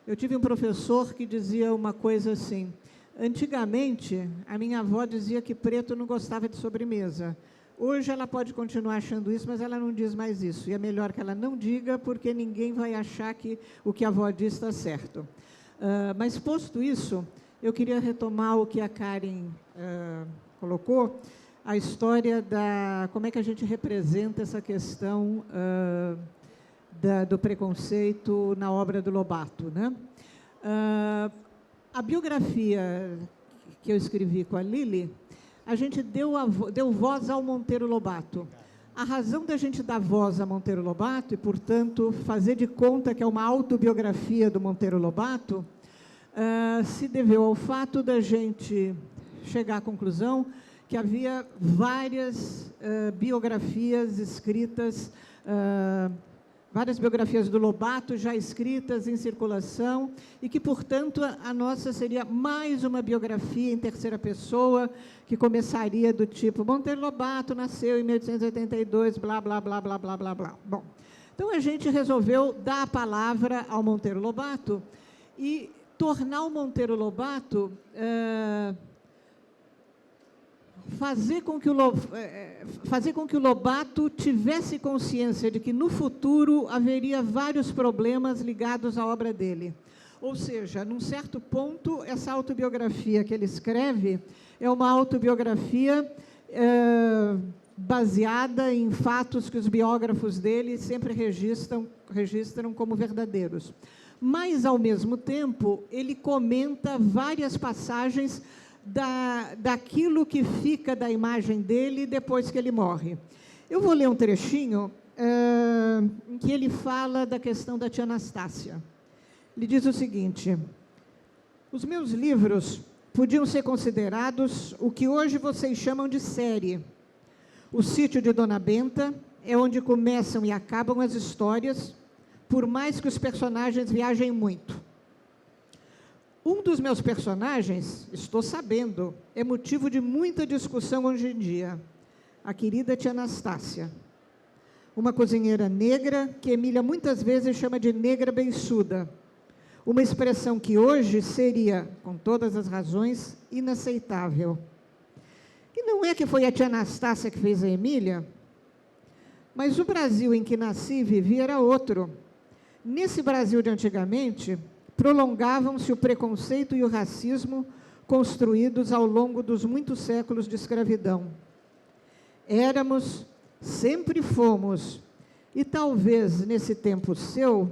Eu tive um professor que dizia uma coisa assim: antigamente a minha avó dizia que preto não gostava de sobremesa. Hoje ela pode continuar achando isso, mas ela não diz mais isso. E é melhor que ela não diga, porque ninguém vai achar que o que a avó diz está certo. Mas, posto isso, eu queria retomar o que a Karen colocou, a história da... como é que a gente representa essa questão do preconceito na obra do Lobato, né? A biografia que eu escrevi com a Lili, a gente deu voz ao Monteiro Lobato. A razão da gente dar voz a Monteiro Lobato, e, portanto, fazer de conta que é uma autobiografia do Monteiro Lobato, se deveu ao fato da gente chegar à conclusão que havia várias biografias escritas, várias biografias do Lobato já escritas em circulação, e que, portanto, a nossa seria mais uma biografia em terceira pessoa, que começaria do tipo: Monteiro Lobato nasceu em 1882, blá, blá, blá, blá, blá, blá, blá. Bom, então a gente resolveu dar a palavra ao Monteiro Lobato e tornar o Monteiro Lobato... fazer com que o Lobato tivesse consciência de que, no futuro, haveria vários problemas ligados à obra dele. Ou seja, num certo ponto, essa autobiografia que ele escreve é uma autobiografia baseada em fatos que os biógrafos dele sempre registram como verdadeiros. Mas, ao mesmo tempo, ele comenta várias passagens daquilo que fica da imagem dele depois que ele morre. Eu vou ler um trechinho em que ele fala da questão da tia Anastácia. Ele diz o seguinte: os meus livros podiam ser considerados o que hoje vocês chamam de série. O Sítio de Dona Benta é onde começam e acabam as histórias, por mais que os personagens viajem muito. Um dos meus personagens, estou sabendo, é motivo de muita discussão hoje em dia. A querida tia Anastácia. Uma cozinheira negra que Emília muitas vezes chama de negra beiçuda. Uma expressão que hoje seria, com todas as razões, inaceitável. E não é que foi a tia Anastácia que fez a Emília, mas o Brasil em que nasci e vivi era outro. Nesse Brasil de antigamente, prolongavam-se o preconceito e o racismo construídos ao longo dos muitos séculos de escravidão. Éramos, sempre fomos, e talvez nesse tempo seu,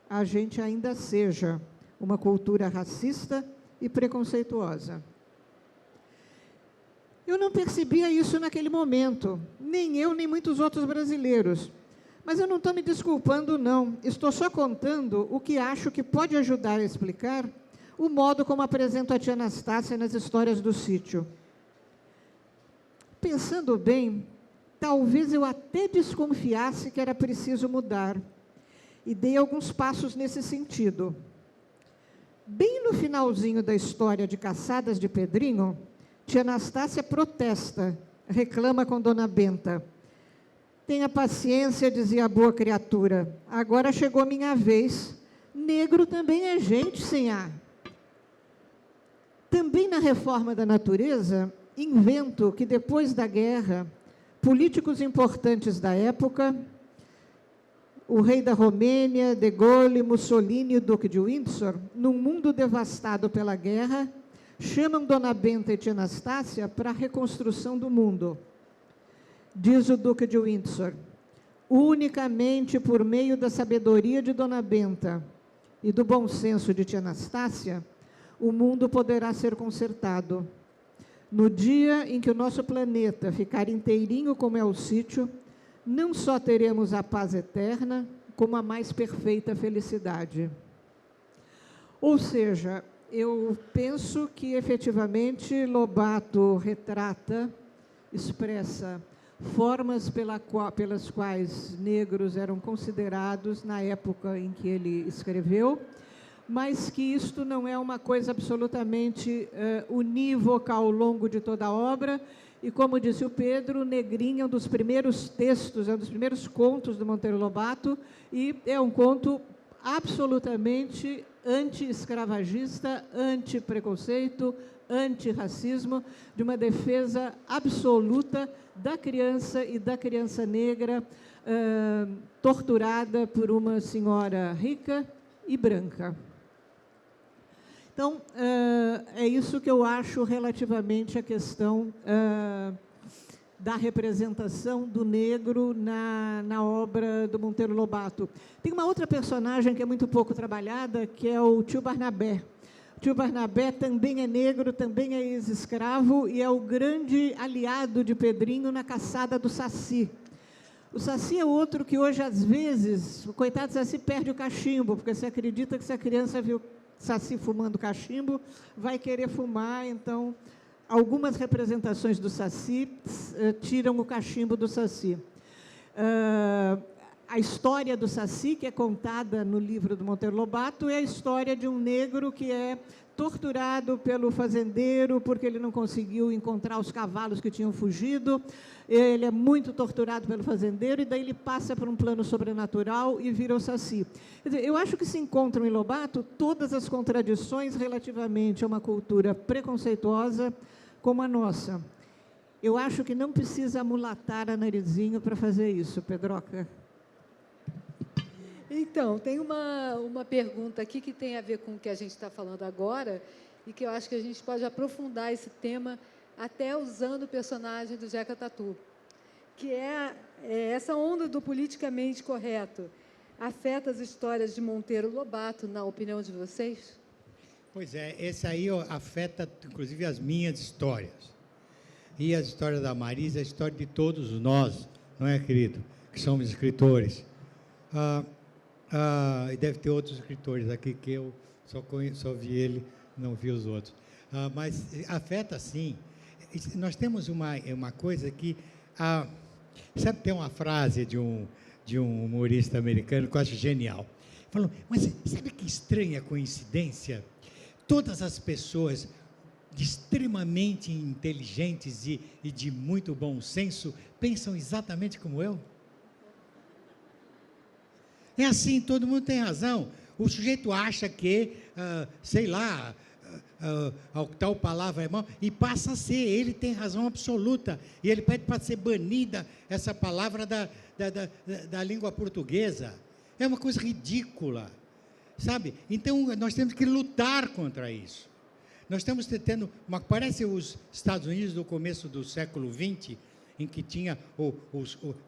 a gente ainda seja uma cultura racista e preconceituosa. Eu não percebia isso naquele momento, nem eu, nem muitos outros brasileiros. Mas eu não estou me desculpando, não. Estou só contando o que acho que pode ajudar a explicar o modo como apresento a tia Anastácia nas histórias do sítio. Pensando bem, talvez eu até desconfiasse que era preciso mudar, e dei alguns passos nesse sentido. Bem no finalzinho da história de Caçadas de Pedrinho, tia Anastácia protesta, reclama com Dona Benta. Tenha paciência, dizia a boa criatura, agora chegou a minha vez. Negro também é gente, sinhá. Também na reforma da natureza, invento que depois da guerra, políticos importantes da época, o rei da Romênia, De Gaulle, Mussolini e o Duque de Windsor, num mundo devastado pela guerra, chamam Dona Benta e tia Anastácia para a reconstrução do mundo. Diz o Duque de Windsor, unicamente por meio da sabedoria de Dona Benta e do bom senso de tia Anastácia, o mundo poderá ser consertado. No dia em que o nosso planeta ficar inteirinho como é o sítio, não só teremos a paz eterna, como a mais perfeita felicidade. Ou seja, eu penso que efetivamente Lobato retrata, expressa formas pelas quais negros eram considerados na época em que ele escreveu, mas que isto não é uma coisa absolutamente unívoca ao longo de toda a obra, e como disse o Pedro, Negrinho é um dos primeiros textos, é um dos primeiros contos do Monteiro Lobato, e é um conto absolutamente anti-escravagista, anti-preconceito, anti-racismo, de uma defesa absoluta da criança e da criança negra, torturada por uma senhora rica e branca. Então, é isso que eu acho relativamente à questão da representação do negro na obra do Monteiro Lobato. Tem uma outra personagem que é muito pouco trabalhada, que é o tio Barnabé. O tio Barnabé também é negro, também é ex-escravo e é o grande aliado de Pedrinho na caçada do Saci. O Saci é outro que hoje, às vezes, o coitado do Saci perde o cachimbo, porque se acredita que se a criança viu Saci fumando cachimbo, vai querer fumar, então algumas representações do Saci tiram o cachimbo do Saci. A história do Saci, que é contada no livro do Monteiro Lobato, é a história de um negro que é torturado pelo fazendeiro porque ele não conseguiu encontrar os cavalos que tinham fugido. Ele é muito torturado pelo fazendeiro e daí ele passa por um plano sobrenatural e vira o Saci. Quer dizer, eu acho que se encontram em Lobato todas as contradições relativamente a uma cultura preconceituosa como a nossa. Eu acho que não precisa amulatar a Narizinho para fazer isso, Pedroca. Então, tem uma pergunta aqui que tem a ver com o que a gente está falando agora e que eu acho que a gente pode aprofundar esse tema até usando o personagem do Jeca Tatu, que é essa onda do politicamente correto afeta as histórias de Monteiro Lobato, na opinião de vocês? Pois é, esse aí afeta, inclusive, as minhas histórias. E as histórias da Marisa, a história de todos nós, não é, querido? Que somos escritores. E deve ter outros escritores aqui que eu só vi ele, não vi os outros. Mas afeta, sim. Nós temos uma coisa que... sabe, tem uma frase de um humorista americano que eu acho genial. Falou, mas sabe que estranha coincidência? Todas as pessoas extremamente inteligentes e de muito bom senso pensam exatamente como eu. É assim, todo mundo tem razão. O sujeito acha que, sei lá, tal palavra é mal, e passa a ser, ele tem razão absoluta. E ele pede para ser banida essa palavra da língua portuguesa. É uma coisa ridícula, sabe? Então, nós temos que lutar contra isso. Nós estamos tendo, parece os Estados Unidos do começo do século XX, em que tinha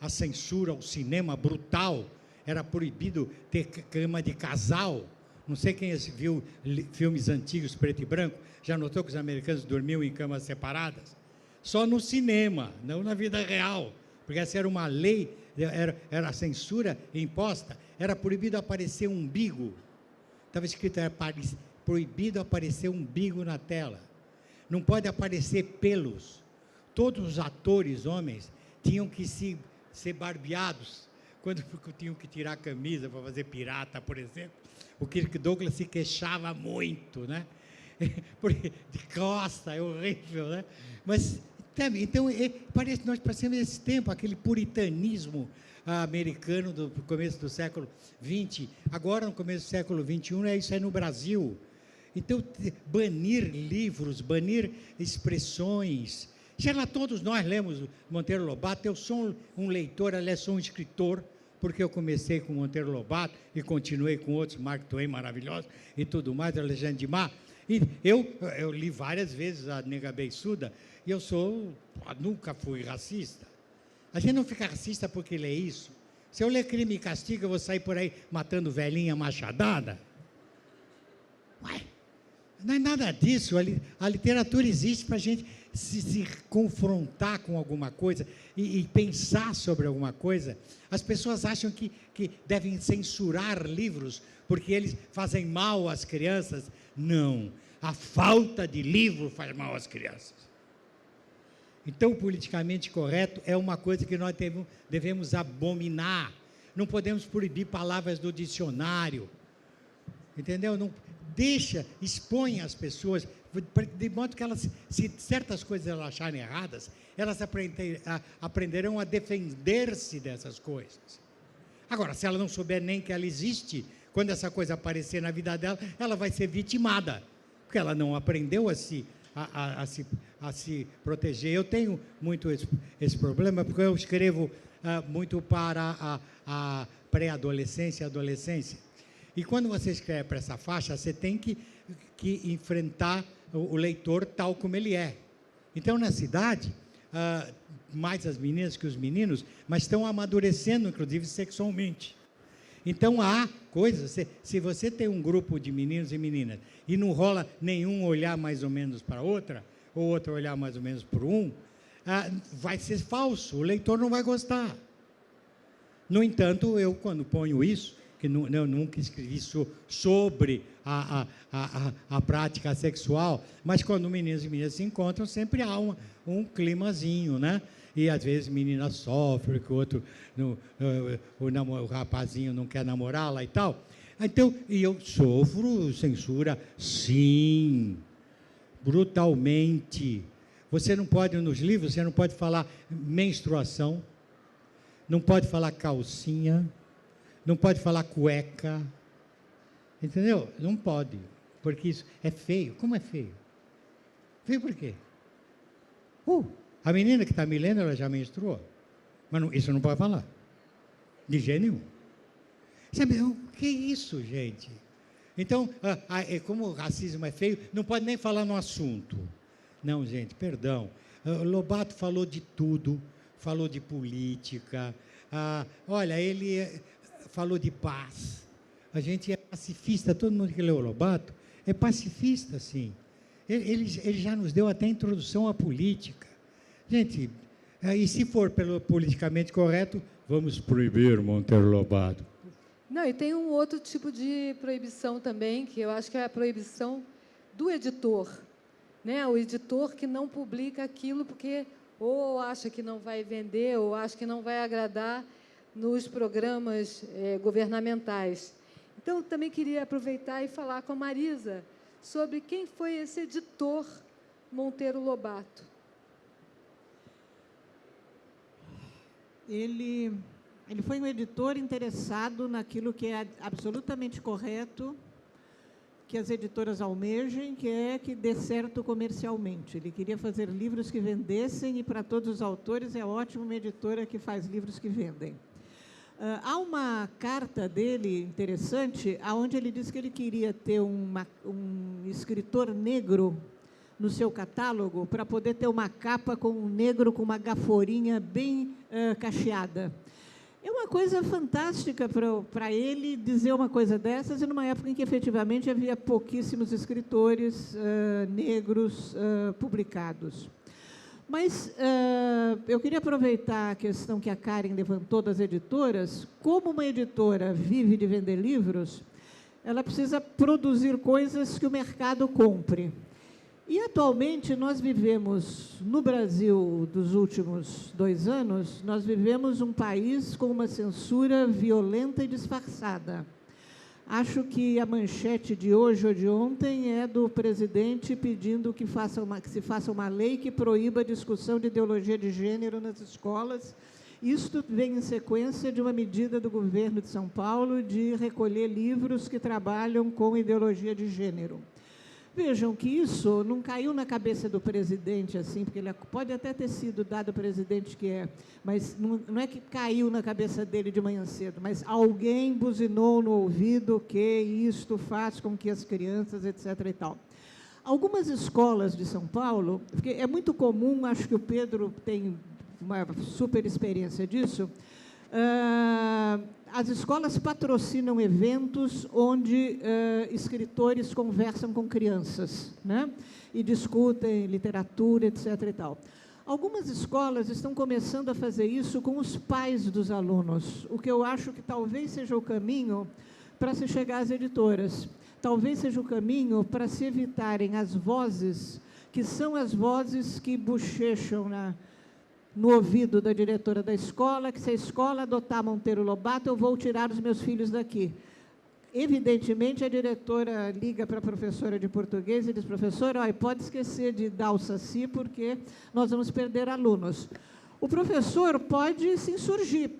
a censura ao cinema brutal, era proibido ter cama de casal. Não sei quem viu filmes antigos, preto e branco, já notou que os americanos dormiam em camas separadas? Só no cinema, não na vida real, porque essa era uma lei, era a censura imposta, era proibido aparecer um umbigo. Estava escrito, proibido aparecer umbigo na tela. Não pode aparecer pelos. Todos os atores, homens, tinham que ser barbeados quando tinham que tirar a camisa para fazer pirata, por exemplo. O Kirk Douglas se queixava muito, né? Porque de costa, é horrível, né? Mas, então, parece que nós passamos esse tempo, aquele puritanismo americano do começo do século XX, agora no começo do século XXI, isso é no Brasil. Então, banir livros, banir expressões. Já lá todos nós lemos Monteiro Lobato. Eu sou um leitor, aliás, sou um escritor, porque eu comecei com Monteiro Lobato e continuei com outros, Mark Twain maravilhosos e tudo mais, Alexandre Dumas. E eu li várias vezes a Nega Beiçuda, e eu nunca fui racista. A gente não fica racista porque lê isso. Se eu ler Crime e Castigo, eu vou sair por aí matando velhinha machadada? Ué, não é nada disso. A literatura existe para a gente se confrontar com alguma coisa e pensar sobre alguma coisa. As pessoas acham que devem censurar livros porque eles fazem mal às crianças. Não, a falta de livro faz mal às crianças. Então, o politicamente correto é uma coisa que nós devemos abominar. Não podemos proibir palavras do dicionário. Entendeu? Não, expõe as pessoas, de modo que elas, se certas coisas elas acharem erradas, elas aprenderão a defender-se dessas coisas. Agora, se ela não souber nem que ela existe, quando essa coisa aparecer na vida dela, ela vai ser vitimada, porque ela não aprendeu a se proteger. Eu tenho muito esse problema, porque eu escrevo muito para a pré-adolescência e adolescência. E quando você escreve para essa faixa, você tem que enfrentar o leitor tal como ele é. Então, na cidade, mais as meninas que os meninos, mas estão amadurecendo, inclusive, sexualmente. Então, há coisas, se você tem um grupo de meninos e meninas, e não rola nenhum olhar mais ou menos para outra, ou outro olhar mais ou menos para um, vai ser falso, o leitor não vai gostar. No entanto, eu, quando ponho isso, que eu nunca escrevi sobre a prática sexual, mas quando meninos e meninas se encontram, sempre há um climazinho, né? E às vezes a menina sofre, que o outro, o rapazinho não quer namorá-la e tal. Então, e eu sofro censura, sim, brutalmente. Você não pode, nos livros, você não pode falar menstruação, não pode falar calcinha, não pode falar cueca, entendeu? Não pode, porque isso é feio. Como é feio? Feio por quê? A menina que está me lendo, ela já menstruou, mas isso não pode falar, de jeito nenhum. Sabe, o que é isso, gente? Então, como o racismo é feio, não pode nem falar no assunto. Não, gente, perdão. Lobato falou de tudo, falou de política, olha, ele falou de paz. A gente é pacifista, todo mundo que leu o Lobato é pacifista, sim. Ele já nos deu até introdução à política. Gente, e se for pelo politicamente correto, vamos proibir Monteiro Lobato. Não, e tem um outro tipo de proibição também, que eu acho que é a proibição do editor, né? O editor que não publica aquilo porque ou acha que não vai vender, ou acha que não vai agradar nos programas governamentais. Então, também queria aproveitar e falar com a Marisa sobre quem foi esse editor Monteiro Lobato. Ele foi um editor interessado naquilo que é absolutamente correto, que as editoras almejem, que é que dê certo comercialmente. Ele queria fazer livros que vendessem, e para todos os autores é ótimo uma editora que faz livros que vendem. Há uma carta dele interessante, onde ele diz que ele queria ter um escritor negro no seu catálogo, para poder ter uma capa com um negro com uma gaforinha bem cacheada. É uma coisa fantástica para ele dizer uma coisa dessas, e numa época em que, efetivamente, havia pouquíssimos escritores negros publicados. Mas eu queria aproveitar a questão que a Karen levantou das editoras. Como uma editora vive de vender livros, ela precisa produzir coisas que o mercado compre. E, atualmente, nós vivemos, no Brasil dos últimos 2 anos, nós vivemos um país com uma censura violenta e disfarçada. Acho que a manchete de hoje ou de ontem é do presidente pedindo que se faça uma lei que proíba a discussão de ideologia de gênero nas escolas. Isto vem em sequência de uma medida do governo de São Paulo de recolher livros que trabalham com ideologia de gênero. Vejam que isso não caiu na cabeça do presidente, assim, porque ele pode até ter sido dado o presidente que é, mas não é que caiu na cabeça dele de manhã cedo, mas alguém buzinou no ouvido que isto faz com que as crianças, etc. e tal. Algumas escolas de São Paulo, porque é muito comum, acho que o Pedro tem uma super experiência disso, as escolas patrocinam eventos onde escritores conversam com crianças, né? E discutem literatura, etc. e tal. Algumas escolas estão começando a fazer isso com os pais dos alunos, o que eu acho que talvez seja o caminho para se chegar às editoras. Talvez seja o caminho para se evitarem as vozes, que são as vozes que bochecham no ouvido da diretora da escola, que se a escola adotar Monteiro Lobato, eu vou tirar os meus filhos daqui. Evidentemente, a diretora liga para a professora de português e diz, professora, pode esquecer de dar o saci, porque nós vamos perder alunos. O professor pode se insurgir.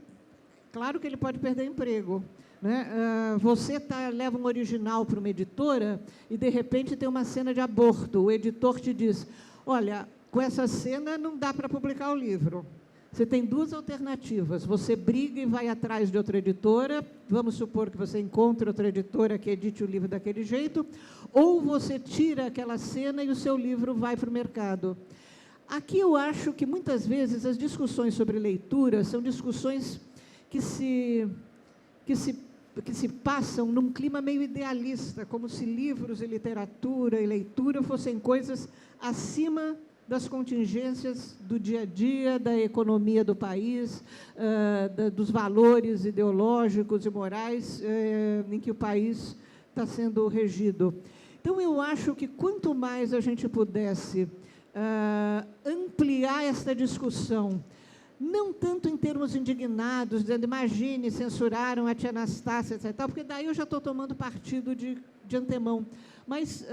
Claro que ele pode perder emprego, né? Você leva um original para uma editora e, de repente, tem uma cena de aborto. O editor te diz, olha, com essa cena não dá para publicar o livro. Você tem 2 alternativas. Você briga e vai atrás de outra editora, vamos supor que você encontre outra editora que edite o livro daquele jeito, ou você tira aquela cena e o seu livro vai para o mercado. Aqui eu acho que, muitas vezes, as discussões sobre leitura são discussões que se passam num clima meio idealista, como se livros e literatura e leitura fossem coisas acima das contingências do dia a dia, da economia do país, dos valores ideológicos e morais em que o país está sendo regido. Então, eu acho que quanto mais a gente pudesse ampliar esta discussão, não tanto em termos indignados, dizendo, imagine, censuraram a tia Anastácia, etc., porque daí eu já estou tomando partido de antemão, mas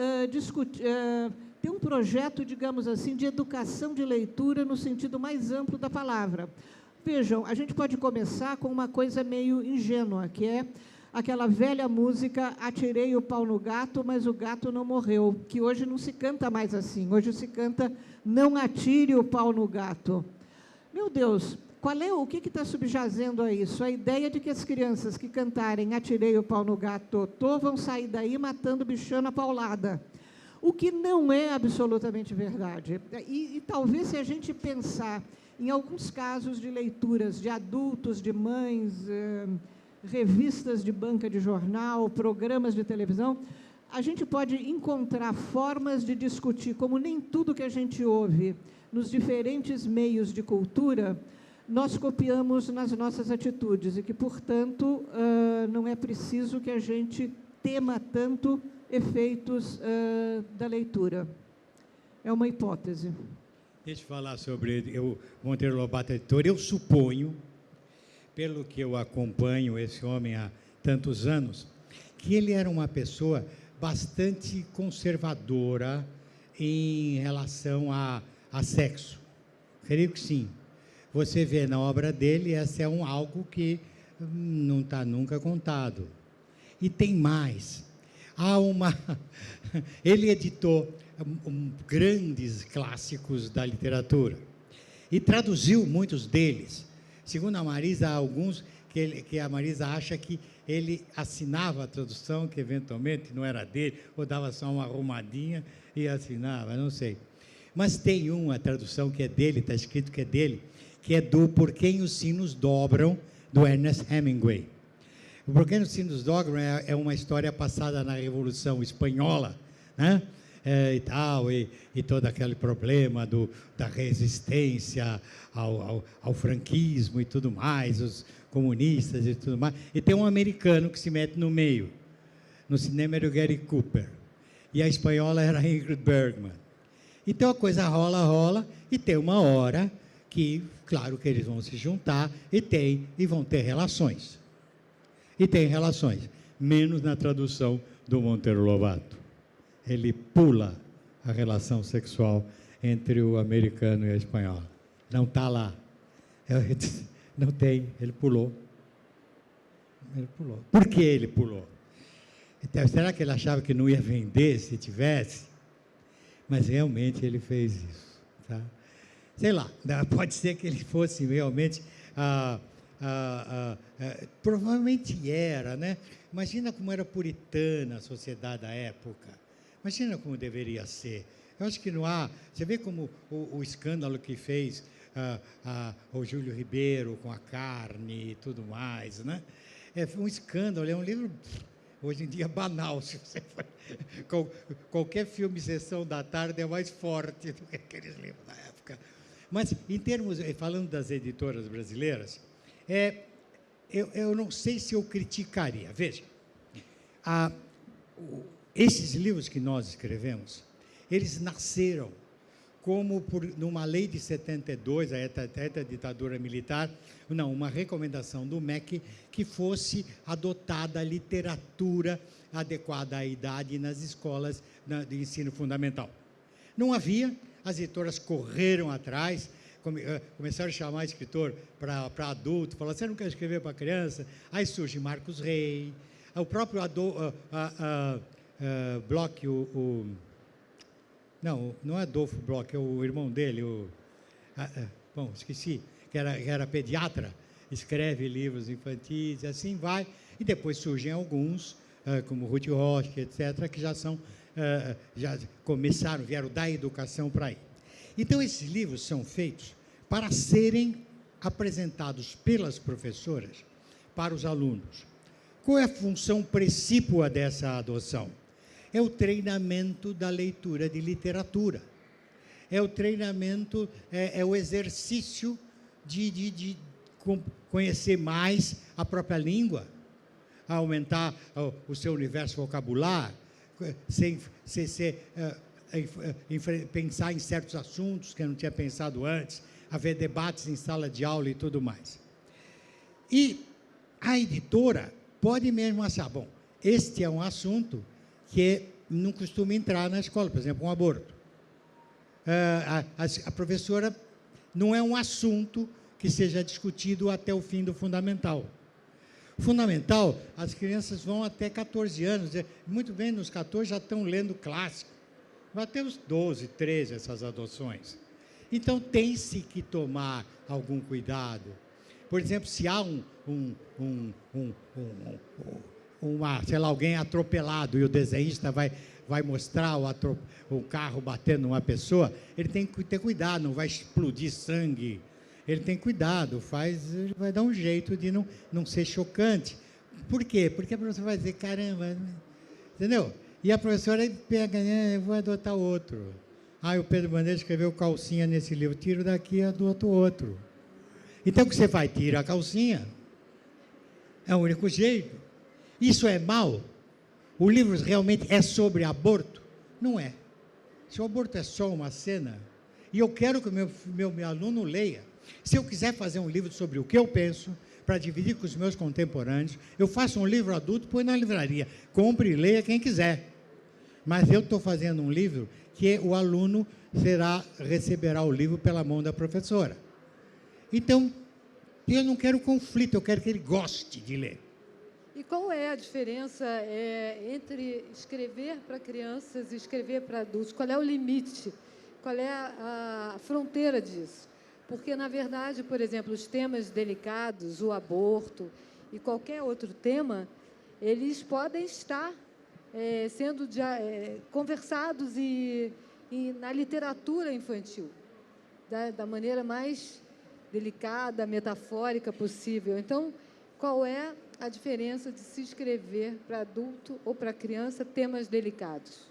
ter um projeto, digamos assim, de educação de leitura no sentido mais amplo da palavra. Vejam, a gente pode começar com uma coisa meio ingênua, que é aquela velha música, atirei o pau no gato, mas o gato não morreu, que hoje não se canta mais assim, hoje se canta, não atire o pau no gato. Meu Deus, o que está subjazendo a isso? A ideia de que as crianças que cantarem atirei o pau no gato, totô, vão sair daí matando bichano a paulada. O que não é absolutamente verdade. E talvez, se a gente pensar em alguns casos de leituras de adultos, de mães, revistas de banca de jornal, programas de televisão, a gente pode encontrar formas de discutir como nem tudo que a gente ouve nos diferentes meios de cultura nós copiamos nas nossas atitudes e que, portanto, não é preciso que a gente tema tanto efeitos da leitura. É uma hipótese. Deixa eu falar sobre o Monteiro Lobato editor. Eu suponho, pelo que eu acompanho esse homem há tantos anos, que ele era uma pessoa bastante conservadora em relação a sexo. Creio que sim. Você vê na obra dele, esse é algo que não está nunca contado. E tem mais. Ele editou grandes clássicos da literatura e traduziu muitos deles. Segundo a Marisa, há alguns que a Marisa acha que ele assinava a tradução, que eventualmente não era dele, ou dava só uma arrumadinha e assinava, não sei. Mas tem uma tradução que é dele, está escrito que é dele, que é do Por Quem os Sinos Dobram, do Ernest Hemingway. O Por Quem os Sinos Dobram é uma história passada na Revolução Espanhola, né? E tal, e todo aquele problema da resistência ao franquismo e tudo mais, os comunistas e tudo mais. E tem um americano que se mete no meio, No cinema era o Gary Cooper. E a espanhola era a Ingrid Bergman. Então a coisa rola, e tem uma hora que, claro que eles vão se juntar, e vão ter relações. E tem relações, menos na tradução do Monteiro Lobato. Ele pula a relação sexual entre o americano e a espanhola. Não está lá. Não tem, ele pulou. Ele pulou. Por que ele pulou? Então, será que ele achava que não ia vender se tivesse? Mas realmente ele fez isso. Tá? Sei lá, pode ser que ele fosse realmente... provavelmente era, né? Imagina como era puritana a sociedade da época. Imagina como deveria ser. Eu acho que não há... Você vê como o escândalo que fez o Júlio Ribeiro com a carne e tudo mais, né? É um escândalo, é um livro, hoje em dia, banal. Se você for, qualquer filme Sessão da Tarde é mais forte do que aqueles livros da época. Mas, em termos, falando das editoras brasileiras, eu não sei se eu criticaria. Veja, esses livros que nós escrevemos, eles nasceram como numa lei de 72, até a ditadura militar, uma recomendação do MEC que fosse adotada a literatura adequada à idade nas escolas de ensino fundamental. Não havia, as editoras correram atrás, começaram a chamar escritor para adulto, falaram, você não quer escrever para criança? Aí surge Marcos Rey, o próprio Bloch, não é Adolfo Bloch, é o irmão dele, esqueci, que era pediatra, escreve livros infantis, e assim vai, e depois surgem alguns, como Ruth Rocha, etc., que já começaram, vieram da educação para aí. Então, esses livros são feitos para serem apresentados pelas professoras para os alunos. Qual é a função precípua dessa adoção? É o treinamento da leitura de literatura. É o treinamento, é o exercício de conhecer mais a própria língua, aumentar o seu universo vocabular, pensar em certos assuntos que eu não tinha pensado antes, haver debates em sala de aula e tudo mais. E a editora pode mesmo achar, bom, este é um assunto que não costuma entrar na escola, por exemplo, um aborto. A professora não é um assunto que seja discutido até o fim do fundamental. Fundamental, as crianças vão até 14 anos, muito bem, nos 14 já estão lendo clássico, vai até os 12, 13 essas adoções. Então, tem-se que tomar algum cuidado. Por exemplo, se há alguém atropelado e o desenhista vai mostrar o carro batendo numa pessoa, ele tem que ter cuidado, não vai explodir sangue. Ele tem cuidado, ele vai dar um jeito de não ser chocante. Por quê? Porque a professora vai dizer, caramba, entendeu? E a professora pega, eu vou adotar outro. O Pedro Bandeira escreveu calcinha nesse livro, tiro daqui e adoto outro. Então, o que você faz? Tira a calcinha. É o único jeito. Isso é mal? O livro realmente é sobre aborto? Não é. Se o aborto é só uma cena, e eu quero que o meu aluno leia. Se eu quiser fazer um livro sobre o que eu penso, para dividir com os meus contemporâneos, eu faço um livro adulto, põe na livraria. Compre e leia quem quiser. Mas eu estou fazendo um livro que o aluno receberá o livro pela mão da professora. Então, eu não quero conflito, eu quero que ele goste de ler. E qual é a diferença entre escrever para crianças e escrever para adultos? Qual é o limite? Qual é a fronteira disso? Porque, na verdade, por exemplo, os temas delicados, o aborto e qualquer outro tema, eles podem estar sendo conversados na literatura infantil, da maneira mais delicada, metafórica possível. Então, qual é a diferença de se escrever para adulto ou para criança temas delicados?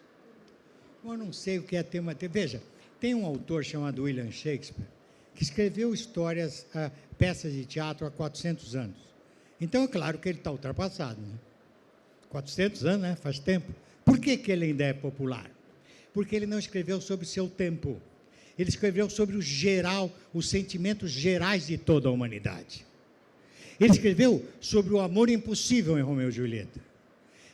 Eu não sei o que é tema... Veja, tem um autor chamado William Shakespeare que escreveu histórias, peças de teatro há 400 anos. Então, é claro que ele está ultrapassado, né? 400 anos, né? Faz tempo. Por que ele ainda é popular? Porque ele não escreveu sobre o seu tempo. Ele escreveu sobre o geral, os sentimentos gerais de toda a humanidade. Ele escreveu sobre o amor impossível em Romeu e Julieta.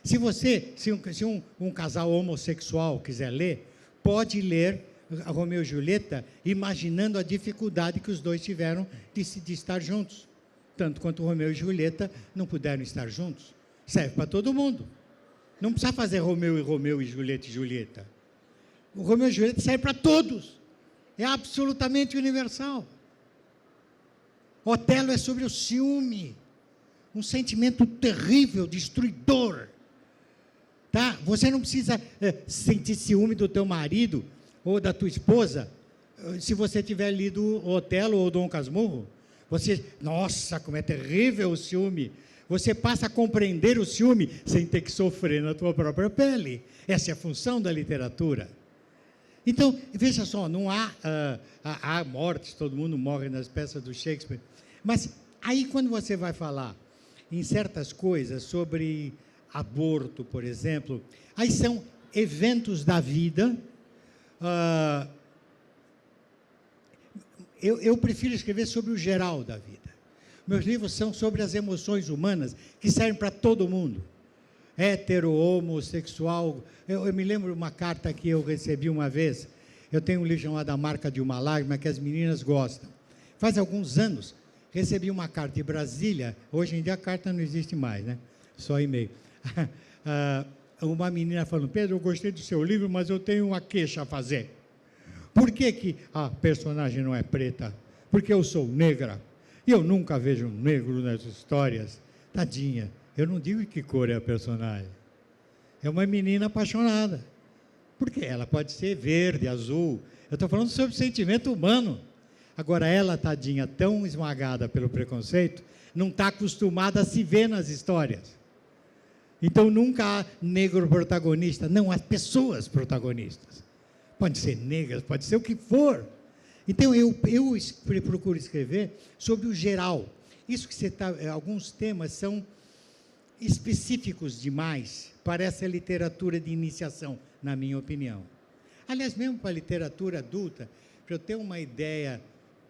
Se um casal homossexual quiser ler, pode ler a Romeu e Julieta imaginando a dificuldade que os dois tiveram de estar juntos. Tanto quanto Romeu e Julieta não puderam estar juntos. Serve para todo mundo. Não precisa fazer Romeu e Julieta. O Romeu e Julieta serve para todos. É absolutamente universal. Otelo é sobre o ciúme. Um sentimento terrível, destruidor. Tá? Você não precisa sentir ciúme do teu marido ou da tua esposa se você tiver lido Otelo ou Dom Casmurro. Nossa, como é terrível o ciúme. Você passa a compreender o ciúme sem ter que sofrer na tua própria pele. Essa é a função da literatura. Então, veja só, não há mortes, todo mundo morre nas peças do Shakespeare. Mas aí quando você vai falar em certas coisas sobre aborto, por exemplo, aí são eventos da vida. Eu prefiro escrever sobre o geral da vida. Meus livros são sobre as emoções humanas, que servem para todo mundo. Hétero, homossexual. Eu me lembro uma carta que eu recebi uma vez. Eu tenho um livro chamado A Marca de uma Lágrima, que as meninas gostam. Faz alguns anos, recebi uma carta de Brasília. Hoje em dia a carta não existe mais, né? Só e-mail. Uma menina falando: Pedro, eu gostei do seu livro, mas eu tenho uma queixa a fazer. Por que a personagem não é preta? Porque eu sou negra. E eu nunca vejo um negro nas histórias. Tadinha, eu não digo que cor é a personagem. É uma menina apaixonada. Por quê? Ela pode ser verde, azul. Eu estou falando sobre sentimento humano. Agora, ela, tadinha, tão esmagada pelo preconceito, não está acostumada a se ver nas histórias. Então, nunca há negro protagonista. Não, há pessoas protagonistas. Pode ser negras, pode ser o que for. Então, eu procuro escrever sobre o geral. Isso que você está... Alguns temas são específicos demais para essa literatura de iniciação, na minha opinião. Aliás, mesmo para a literatura adulta, para eu ter uma ideia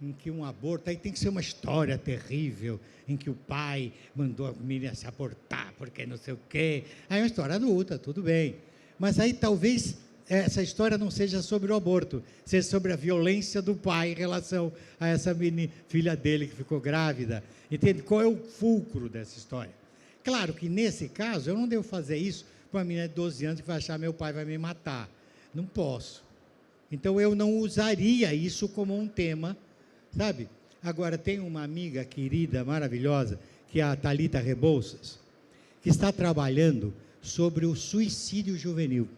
em que um aborto, aí tem que ser uma história terrível, em que o pai mandou a menina se abortar, porque não sei o quê. Aí é uma história adulta, tudo bem. Mas aí talvez essa história não seja sobre o aborto, seja sobre a violência do pai em relação a essa filha dele que ficou grávida. Entende? Qual é o fulcro dessa história? Claro que nesse caso eu não devo fazer isso para uma menina de 12 anos que vai achar meu pai vai me matar. Não posso. Então eu não usaria isso como um tema, sabe? Agora tem uma amiga querida, maravilhosa, que é a Thalita Rebouças, que está trabalhando sobre o suicídio juvenil.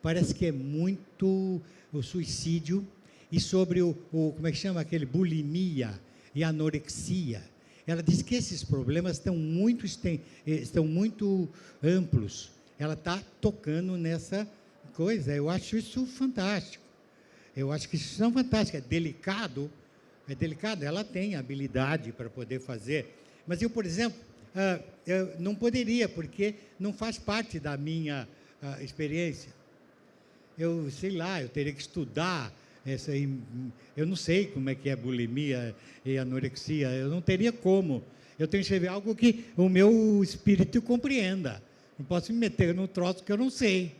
Parece que é muito o suicídio e sobre como é que chama aquele, bulimia e anorexia. Ela diz que esses problemas estão muito amplos. Ela está tocando nessa coisa. Eu acho isso fantástico. Eu acho que isso é fantástico. É delicado, ela tem habilidade para poder fazer. Mas eu, por exemplo, eu não poderia, porque não faz parte da minha experiência. Eu sei lá, eu teria que estudar eu não sei como é que é bulimia e anorexia, eu não teria como. Eu tenho que escrever algo que o meu espírito compreenda. Não posso me meter num troço que eu não sei,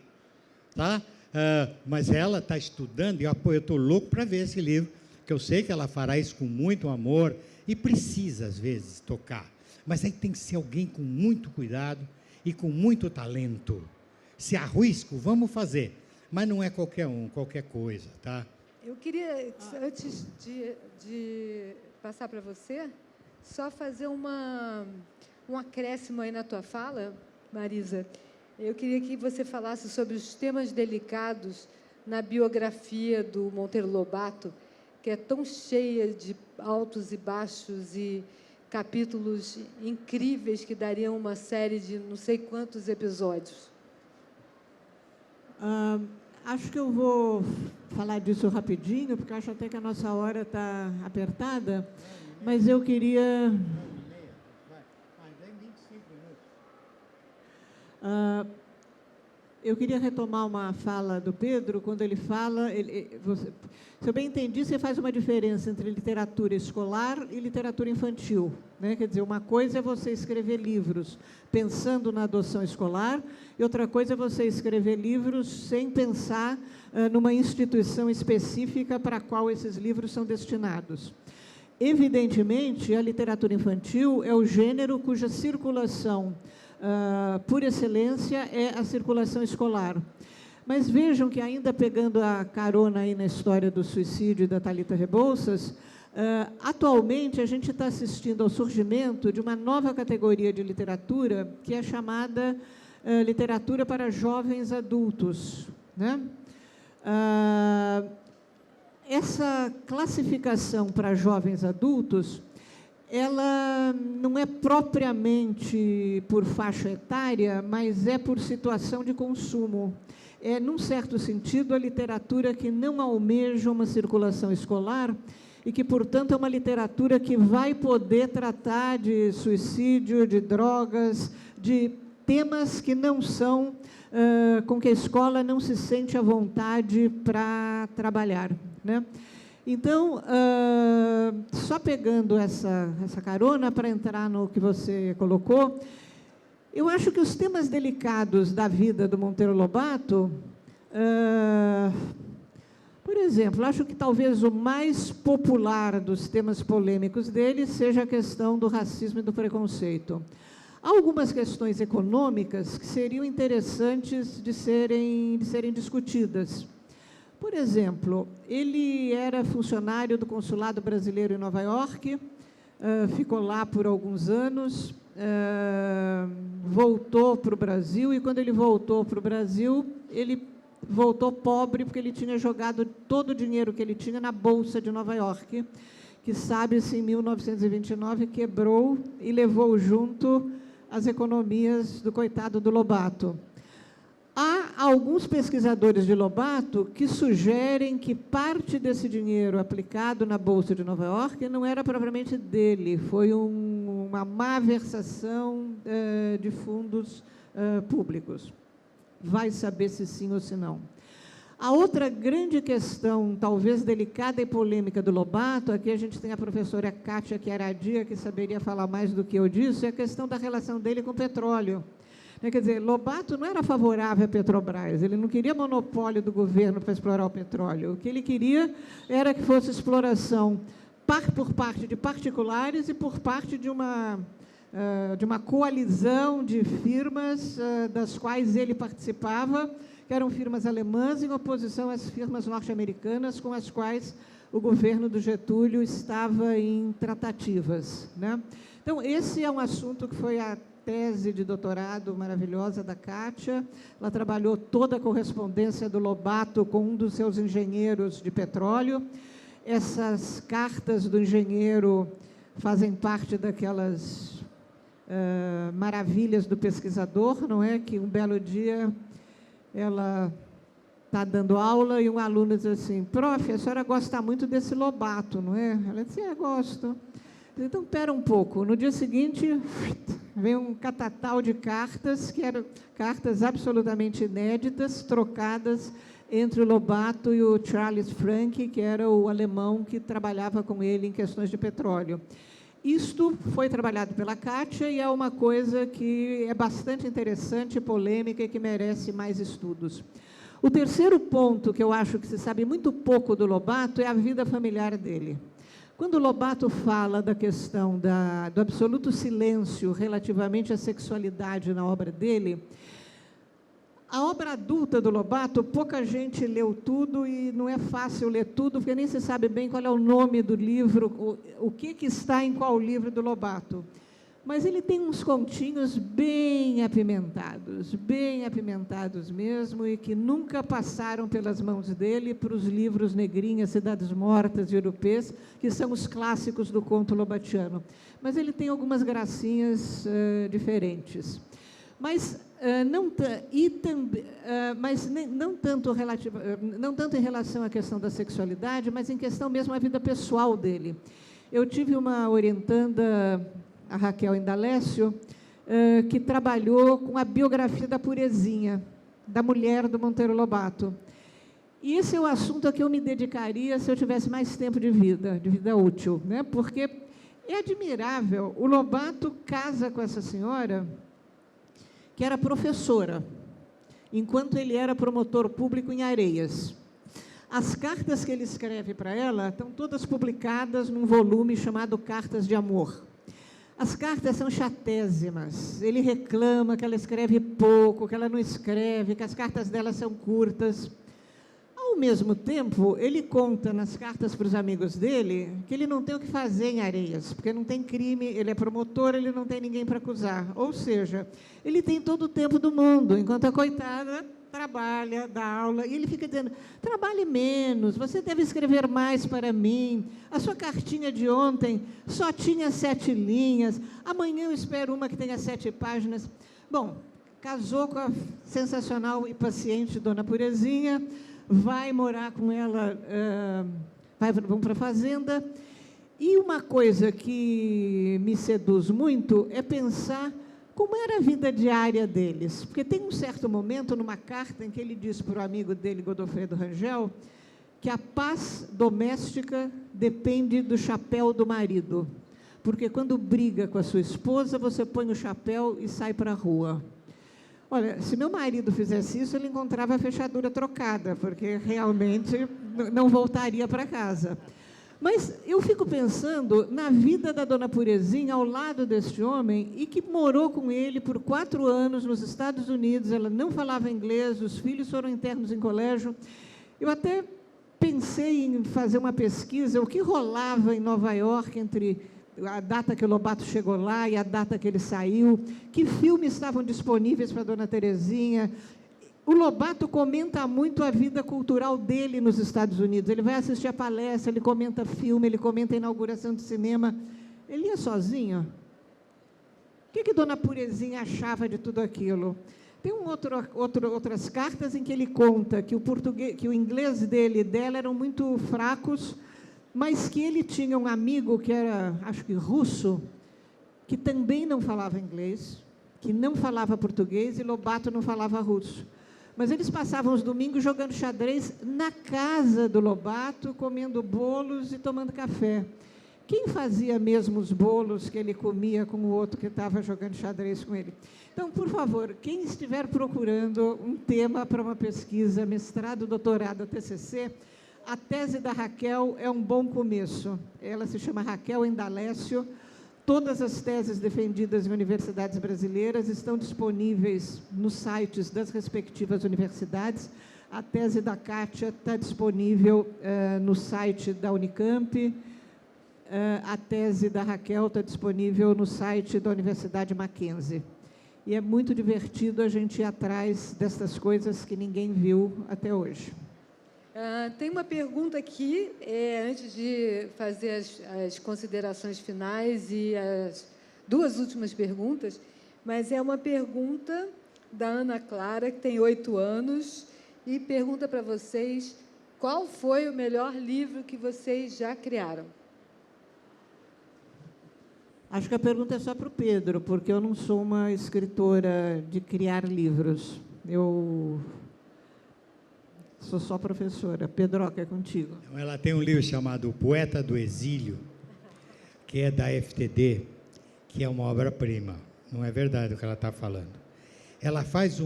tá? Mas ela está estudando e eu estou louco para ver esse livro, que eu sei que ela fará isso com muito amor e precisa, às vezes, tocar. Mas aí tem que ser alguém com muito cuidado e com muito talento. Se arrisco, vamos fazer. Mas não é qualquer coisa, tá? Eu queria, antes de passar para você, só fazer um acréscimo aí na tua fala, Marisa. Eu queria que você falasse sobre os temas delicados na biografia do Monteiro Lobato, que é tão cheia de altos e baixos e capítulos incríveis que dariam uma série de não sei quantos episódios. Acho que eu vou falar disso rapidinho, porque acho até que a nossa hora está apertada, mas eu queria... Eu queria retomar uma fala do Pedro, quando ele fala... se eu bem entendi, você faz uma diferença entre literatura escolar e literatura infantil, né? Quer dizer, uma coisa é você escrever livros pensando na adoção escolar, e outra coisa é você escrever livros sem pensar numa instituição específica para a qual esses livros são destinados. Evidentemente, a literatura infantil é o gênero cuja circulação, por excelência, é a circulação escolar. Mas vejam que, ainda pegando a carona aí na história do suicídio da Thalita Rebouças, atualmente a gente está assistindo ao surgimento de uma nova categoria de literatura, que é chamada literatura para jovens adultos, né? Essa classificação para jovens adultos, ela não é propriamente por faixa etária, mas é por situação de consumo. É, num certo sentido, a literatura que não almeja uma circulação escolar e que, portanto, é uma literatura que vai poder tratar de suicídio, de drogas, de temas que não são, com que a escola não se sente à vontade para trabalhar, né? Então, só pegando essa carona para entrar no que você colocou, eu acho que os temas delicados da vida do Monteiro Lobato, por exemplo, acho que talvez o mais popular dos temas polêmicos dele seja a questão do racismo e do preconceito. Há algumas questões econômicas que seriam interessantes de serem discutidas. Por exemplo, ele era funcionário do Consulado Brasileiro em Nova York, ficou lá por alguns anos, voltou para o Brasil, e quando ele voltou para o Brasil, ele voltou pobre, porque ele tinha jogado todo o dinheiro que ele tinha na Bolsa de Nova York, que, sabe-se, em 1929 quebrou e levou junto as economias do coitado do Lobato. Há alguns pesquisadores de Lobato que sugerem que parte desse dinheiro aplicado na Bolsa de Nova York não era propriamente dele, foi uma má versação de fundos públicos. Vai saber se sim ou se não. A outra grande questão, talvez delicada e polêmica do Lobato, aqui a gente tem a professora Kátia Chiaradia, que saberia falar mais do que eu disso, é a questão da relação dele com o petróleo. Quer dizer, Lobato não era favorável à Petrobras, ele não queria monopólio do governo para explorar o petróleo. O que ele queria era que fosse exploração por parte de particulares e por parte de uma coalizão de firmas das quais ele participava, que eram firmas alemãs, em oposição às firmas norte-americanas com as quais o governo do Getúlio estava em tratativas, né? Então, esse é um assunto que foi a tese de doutorado maravilhosa da Kátia. Ela trabalhou toda a correspondência do Lobato com um dos seus engenheiros de petróleo. Essas cartas do engenheiro fazem parte daquelas maravilhas do pesquisador, não é? Que um belo dia ela está dando aula e um aluno diz assim: prof, a senhora gosta muito desse Lobato, não é? Ela disse: gosto. Então, espera um pouco. No dia seguinte, veio um catatal de cartas, que eram cartas absolutamente inéditas, trocadas entre o Lobato e o Charles Frank, que era o alemão que trabalhava com ele em questões de petróleo. Isto foi trabalhado pela Kátia e é uma coisa que é bastante interessante, polêmica e que merece mais estudos. O terceiro ponto, que eu acho que se sabe muito pouco do Lobato, é a vida familiar dele. Quando o Lobato fala da questão do absoluto silêncio relativamente à sexualidade na obra dele, a obra adulta do Lobato, pouca gente leu tudo e não é fácil ler tudo, porque nem se sabe bem qual é o nome do livro, o que está em qual livro do Lobato. Mas ele tem uns continhos bem apimentados mesmo, e que nunca passaram pelas mãos dele para os livros Negrinha, Cidades Mortas e Urupês, que são os clássicos do conto lobatiano. Mas ele tem algumas gracinhas diferentes. Mas não tanto em relação à questão da sexualidade, mas em questão mesmo à vida pessoal dele. Eu tive uma orientanda, a Raquel Indalécio, que trabalhou com a biografia da Purezinha, da mulher do Monteiro Lobato. E esse é o assunto a que eu me dedicaria se eu tivesse mais tempo de vida útil, né? Porque é admirável. O Lobato casa com essa senhora, que era professora, enquanto ele era promotor público em Areias. As cartas que ele escreve para ela estão todas publicadas num volume chamado Cartas de Amor. As cartas são chatésimas. Ele reclama que ela escreve pouco, que ela não escreve, que as cartas dela são curtas. Ao mesmo tempo, ele conta nas cartas para os amigos dele que ele não tem o que fazer em Areias, porque não tem crime, ele é promotor, ele não tem ninguém para acusar. Ou seja, ele tem todo o tempo do mundo, enquanto a coitada trabalha, dá aula, e ele fica dizendo, trabalhe menos, você deve escrever mais para mim, a sua cartinha de ontem só tinha 7 linhas, amanhã eu espero uma que tenha 7 páginas. Bom, casou com a sensacional e paciente Dona Purezinha, vai morar com ela, vão para a fazenda, e uma coisa que me seduz muito é pensar como era a vida diária deles. Porque tem um certo momento, numa carta, em que ele diz para o amigo dele, Godofredo Rangel, que a paz doméstica depende do chapéu do marido. Porque quando briga com a sua esposa, você põe o chapéu e sai para a rua. Olha, se meu marido fizesse isso, ele encontrava a fechadura trocada, porque realmente não voltaria para casa. Mas eu fico pensando na vida da Dona Purezinha ao lado deste homem e que morou com ele por 4 anos nos Estados Unidos. Ela não falava inglês, os filhos foram internos em colégio. Eu até pensei em fazer uma pesquisa, o que rolava em Nova York entre a data que o Lobato chegou lá e a data que ele saiu, que filmes estavam disponíveis para a Dona Terezinha. O Lobato comenta muito a vida cultural dele nos Estados Unidos. Ele vai assistir a palestra, ele comenta filme, ele comenta a inauguração de cinema. Ele ia sozinho? O que Dona Purezinha achava de tudo aquilo? Tem outras cartas em que ele conta que o inglês dele e dela eram muito fracos, mas que ele tinha um amigo que era, acho que russo, que também não falava inglês, que não falava português, e Lobato não falava russo. Mas eles passavam os domingos jogando xadrez na casa do Lobato, comendo bolos e tomando café. Quem fazia mesmo os bolos que ele comia com o outro que estava jogando xadrez com ele? Então, por favor, quem estiver procurando um tema para uma pesquisa, mestrado, doutorado, TCC, a tese da Raquel é um bom começo. Ela se chama Raquel Indalécio. Todas as teses defendidas em universidades brasileiras estão disponíveis nos sites das respectivas universidades. A tese da Kátia está disponível no site da Unicamp. A tese da Raquel está disponível no site da Universidade Mackenzie. E é muito divertido a gente ir atrás dessas coisas que ninguém viu até hoje. Tem uma pergunta aqui, antes de fazer as considerações finais e as 2 últimas perguntas, mas é uma pergunta da Ana Clara, que tem 8 anos, e pergunta para vocês qual foi o melhor livro que vocês já criaram. Acho que a pergunta é só para o Pedro, porque eu não sou uma escritora de criar livros. Eu sou só professora. Pedroca, é contigo. Ela tem um livro chamado O Poeta do Exílio, que é da FTD, que é uma obra-prima. Não é verdade o que ela está falando. Ela faz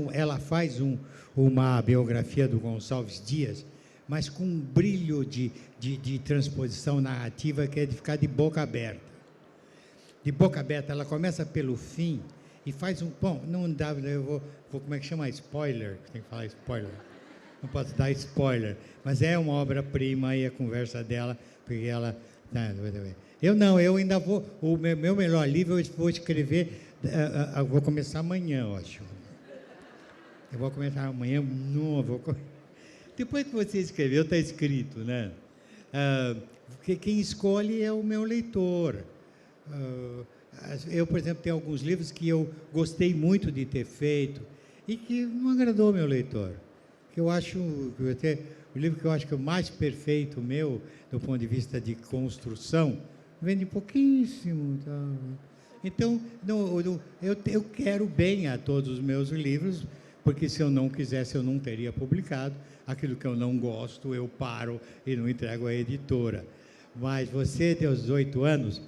uma biografia do Gonçalves Dias, mas com um brilho de transposição narrativa que é de ficar de boca aberta. De boca aberta, ela começa pelo fim e faz um... Bom, não dá, eu vou como é que chama? Spoiler, tem que falar spoiler. Não posso dar spoiler, mas é uma obra-prima e a conversa dela, porque ela... Eu ainda vou... O meu melhor livro eu vou escrever... Eu vou começar amanhã, eu acho. Eu vou começar amanhã, não, depois que você escreveu, está escrito, né? Quem escolhe é o meu leitor. Eu, por exemplo, tenho alguns livros que eu gostei muito de ter feito e que não agradou meu leitor. Que eu acho, o livro que eu acho que é o mais perfeito meu, do ponto de vista de construção, vende pouquíssimo. Tá? Então, eu quero bem a todos os meus livros, porque se eu não quisesse, eu não teria publicado. Aquilo que eu não gosto, eu paro e não entrego à editora. Mas você tem os 8 anos,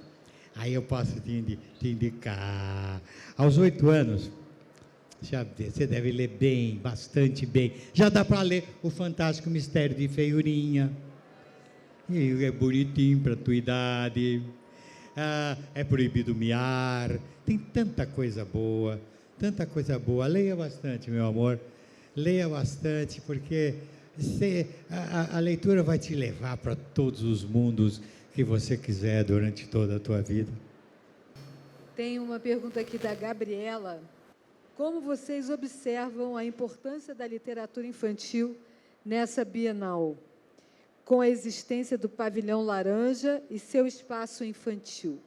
aí eu posso te indicar. Aos 8 anos, você deve ler bem, bastante bem. Já dá para ler O Fantástico Mistério de Feiurinha. E é bonitinho para a tua idade. É Proibido Miar. Tem tanta coisa boa, tanta coisa boa. Leia bastante, meu amor. Leia bastante, porque a leitura vai te levar para todos os mundos que você quiser durante toda a tua vida. Tem uma pergunta aqui da Gabriela. Como vocês observam a importância da literatura infantil nessa Bienal, com a existência do Pavilhão Laranja e seu espaço infantil?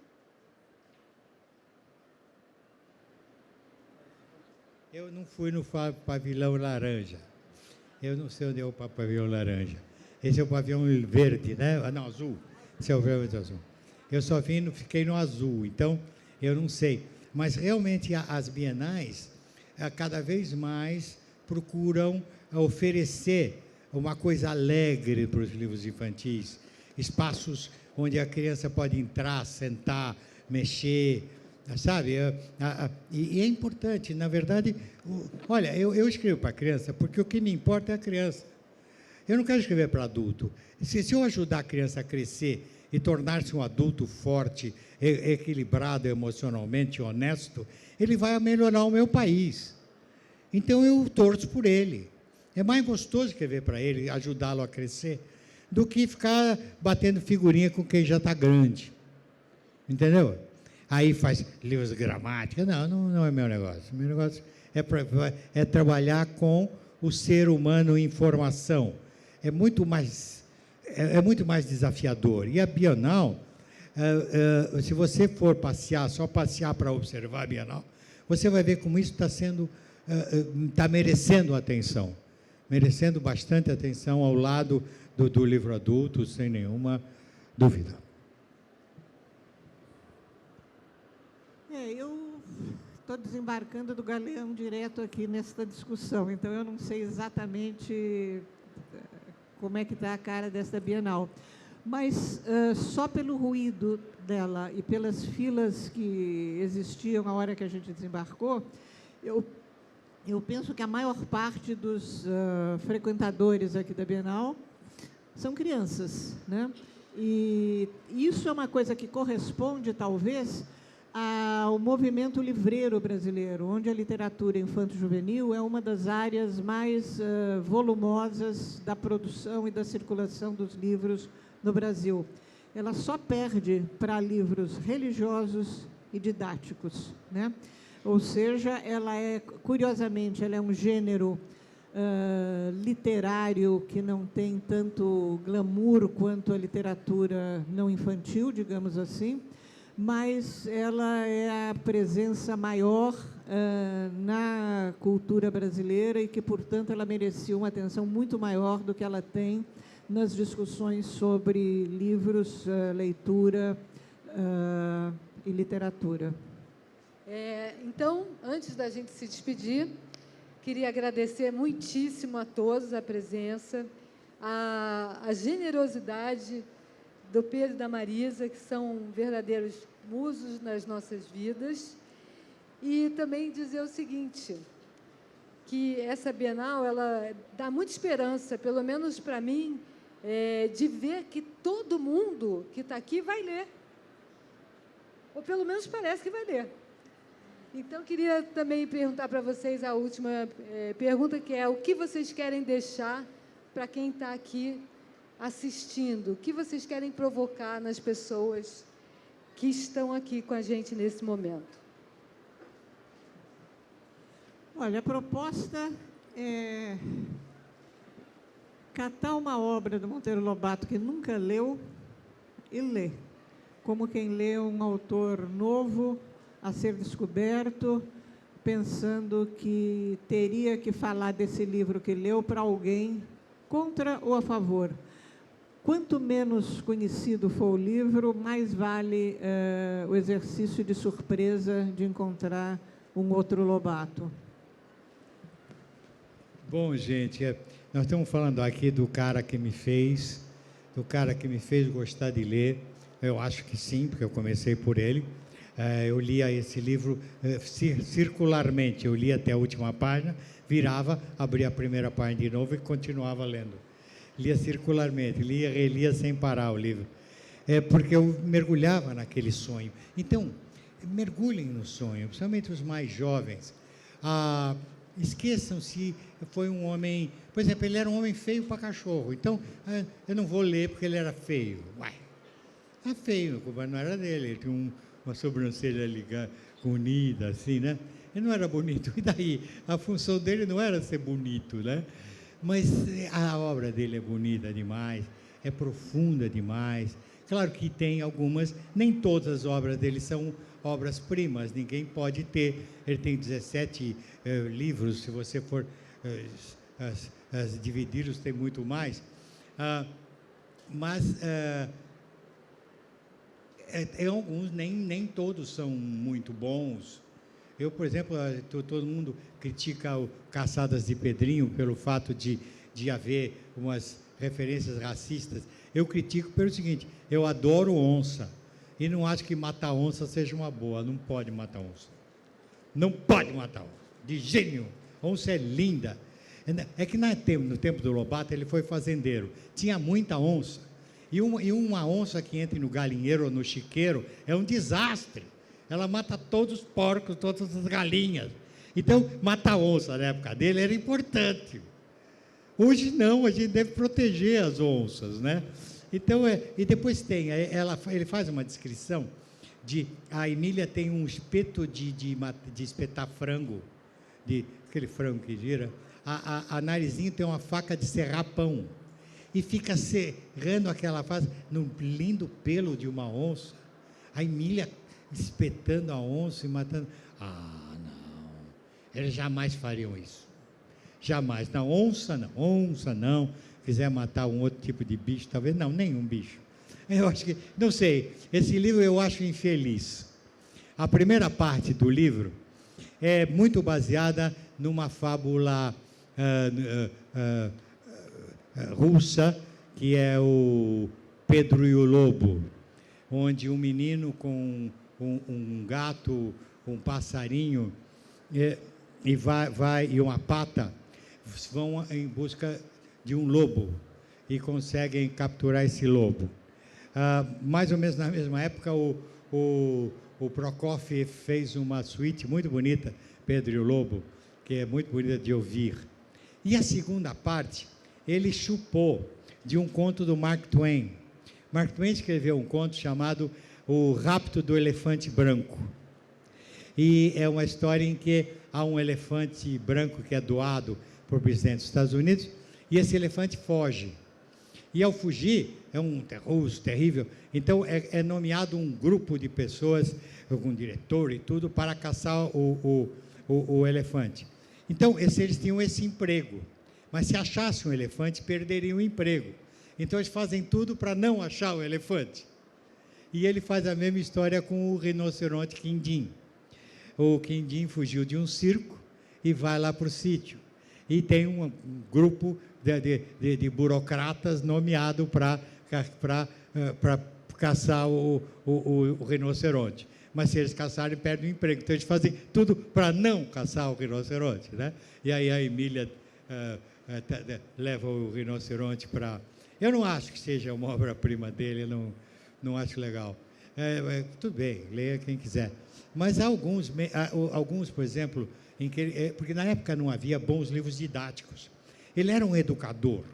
Eu não fui no Pavilhão Laranja. Eu não sei onde é o Pavilhão Laranja. Esse é o pavilhão verde, né? Não, azul. Esse é o verde azul. Eu só fiquei no azul, então eu não sei. Mas realmente as bienais cada vez mais procuram oferecer uma coisa alegre para os livros infantis, espaços onde a criança pode entrar, sentar, mexer, sabe? E é importante, na verdade, olha, eu escrevo para a criança porque o que me importa é a criança. Eu não quero escrever para adulto. Se eu ajudar a criança a crescer e tornar-se um adulto forte, equilibrado emocionalmente, honesto, ele vai melhorar o meu país. Então eu torço por ele. É mais gostoso escrever para ele, ajudá-lo a crescer, do que ficar batendo figurinha com quem já está grande. Entendeu? Aí faz livros de gramática. Não é meu negócio. Meu negócio é trabalhar com o ser humano em formação. É muito mais desafiador. E a Bienal, se você for passear, só passear para observar a Bienal, você vai ver como isso está merecendo atenção. Merecendo bastante atenção ao lado do livro adulto, sem nenhuma dúvida. Eu estou desembarcando do Galeão direto aqui nesta discussão, então eu não sei exatamente como é que está a cara desta Bienal. Mas só pelo ruído dela e pelas filas que existiam na hora que a gente desembarcou, eu penso que a maior parte dos frequentadores aqui da Bienal são crianças, né? E isso é uma coisa que corresponde, talvez, ao movimento livreiro brasileiro, onde a literatura infanto-juvenil é uma das áreas mais volumosas da produção e da circulação dos livros no Brasil. Ela só perde para livros religiosos e didáticos, né? Ou seja, curiosamente, ela é um gênero literário que não tem tanto glamour quanto a literatura não infantil, digamos assim, mas ela é a presença maior na cultura brasileira e que, portanto, ela merecia uma atenção muito maior do que ela tem nas discussões sobre livros, leitura e literatura. Então, antes da gente se despedir, queria agradecer muitíssimo a todos a presença, a generosidade do Pedro e da Marisa, que são verdadeiros musos nas nossas vidas, e também dizer o seguinte, que essa Bienal, ela dá muita esperança, pelo menos para mim, de ver que todo mundo que está aqui vai ler, ou pelo menos parece que vai ler. Então, queria também perguntar para vocês a última pergunta, que é: o que vocês querem deixar para quem está aqui assistindo? O que vocês querem provocar nas pessoas que estão aqui com a gente nesse momento? Olha, a proposta é catar uma obra do Monteiro Lobato que nunca leu e ler, como quem lê um autor novo a ser descoberto, pensando que teria que falar desse livro que leu para alguém, contra ou a favor. quanto menos conhecido for o livro, mais vale o exercício de surpresa de encontrar um outro Lobato. Bom, gente, nós estamos falando aqui do cara que me fez gostar de ler. Eu acho que sim, porque eu comecei por ele. Eu lia esse livro circularmente, eu lia até a última página, virava, abria a primeira página de novo e continuava lendo. Lia circularmente, relia sem parar o livro. Porque eu mergulhava naquele sonho. Então, mergulhem no sonho, principalmente os mais jovens. Esqueçam se foi um homem... Por exemplo, ele era um homem feio para cachorro. Então, eu não vou ler porque ele era feio. Uai, tá feio, a culpa não era dele. Ele tinha uma sobrancelha ligada, unida, assim, né? Ele não era bonito. E daí? A função dele não era ser bonito, né? Mas a obra dele é bonita demais, é profunda demais. Claro que tem algumas, nem todas as obras dele são obras-primas, ninguém pode ter. Ele tem 17 livros, se você for dividi-los, tem muito mais. Mas alguns, nem todos são muito bons. Eu, por exemplo, todo mundo critica o Caçadas de Pedrinho pelo fato de haver umas referências racistas. Eu critico pelo seguinte: eu adoro onça e não acho que matar onça seja uma boa. Não pode matar onça. Não pode matar onça. De jeito nenhum. Onça é linda. É que no tempo do Lobato ele foi fazendeiro. Tinha muita onça. E uma onça que entra no galinheiro ou no chiqueiro é um desastre. Ela mata todos os porcos, todas as galinhas. Então, matar onça na época dele era importante. Hoje não, a gente deve proteger as onças, né? Então, e depois ele faz uma descrição a Emília tem um espeto de espetar frango, aquele frango que gira. A Narizinho tem uma faca de serrar pão. E fica serrando aquela fase no lindo pelo de uma onça. A Emília espetando a onça e matando. Não. Eles jamais fariam isso. Jamais. Não, onça não. Quiser matar um outro tipo de bicho, talvez não, nenhum bicho. Eu acho que, não sei, esse livro eu acho infeliz. A primeira parte do livro é muito baseada numa fábula russa, que é o Pedro e o Lobo, onde um menino com um gato, um passarinho e uma pata vão em busca de um lobo e conseguem capturar esse lobo. Mais ou menos na mesma época, o Prokofiev fez uma suíte muito bonita, Pedro e o Lobo, que é muito bonita de ouvir. E a segunda parte, ele chupou de um conto do Mark Twain. Mark Twain escreveu um conto chamado O Rapto do Elefante Branco. E é uma história em que há um elefante branco que é doado por presidente dos Estados Unidos, e esse elefante foge. E ao fugir, é um terroso terrível, então é nomeado um grupo de pessoas, um diretor e tudo, para caçar o elefante. Então, eles tinham esse emprego, mas se achassem um elefante, perderiam o emprego. Então, eles fazem tudo para não achar o elefante. E ele faz a mesma história com o rinoceronte Quindim. O Quindim fugiu de um circo e vai lá para o sítio. E tem um grupo de burocratas nomeado para caçar o rinoceronte. Mas se eles caçarem, perdem o emprego. Então, eles fazem tudo para não caçar o rinoceronte, né? E aí a Emília leva o rinoceronte para... Eu não acho que seja uma obra-prima dele, não acho legal. Tudo bem, leia quem quiser. Mas há alguns, por exemplo, em que porque na época não havia bons livros didáticos. Ele era um educador.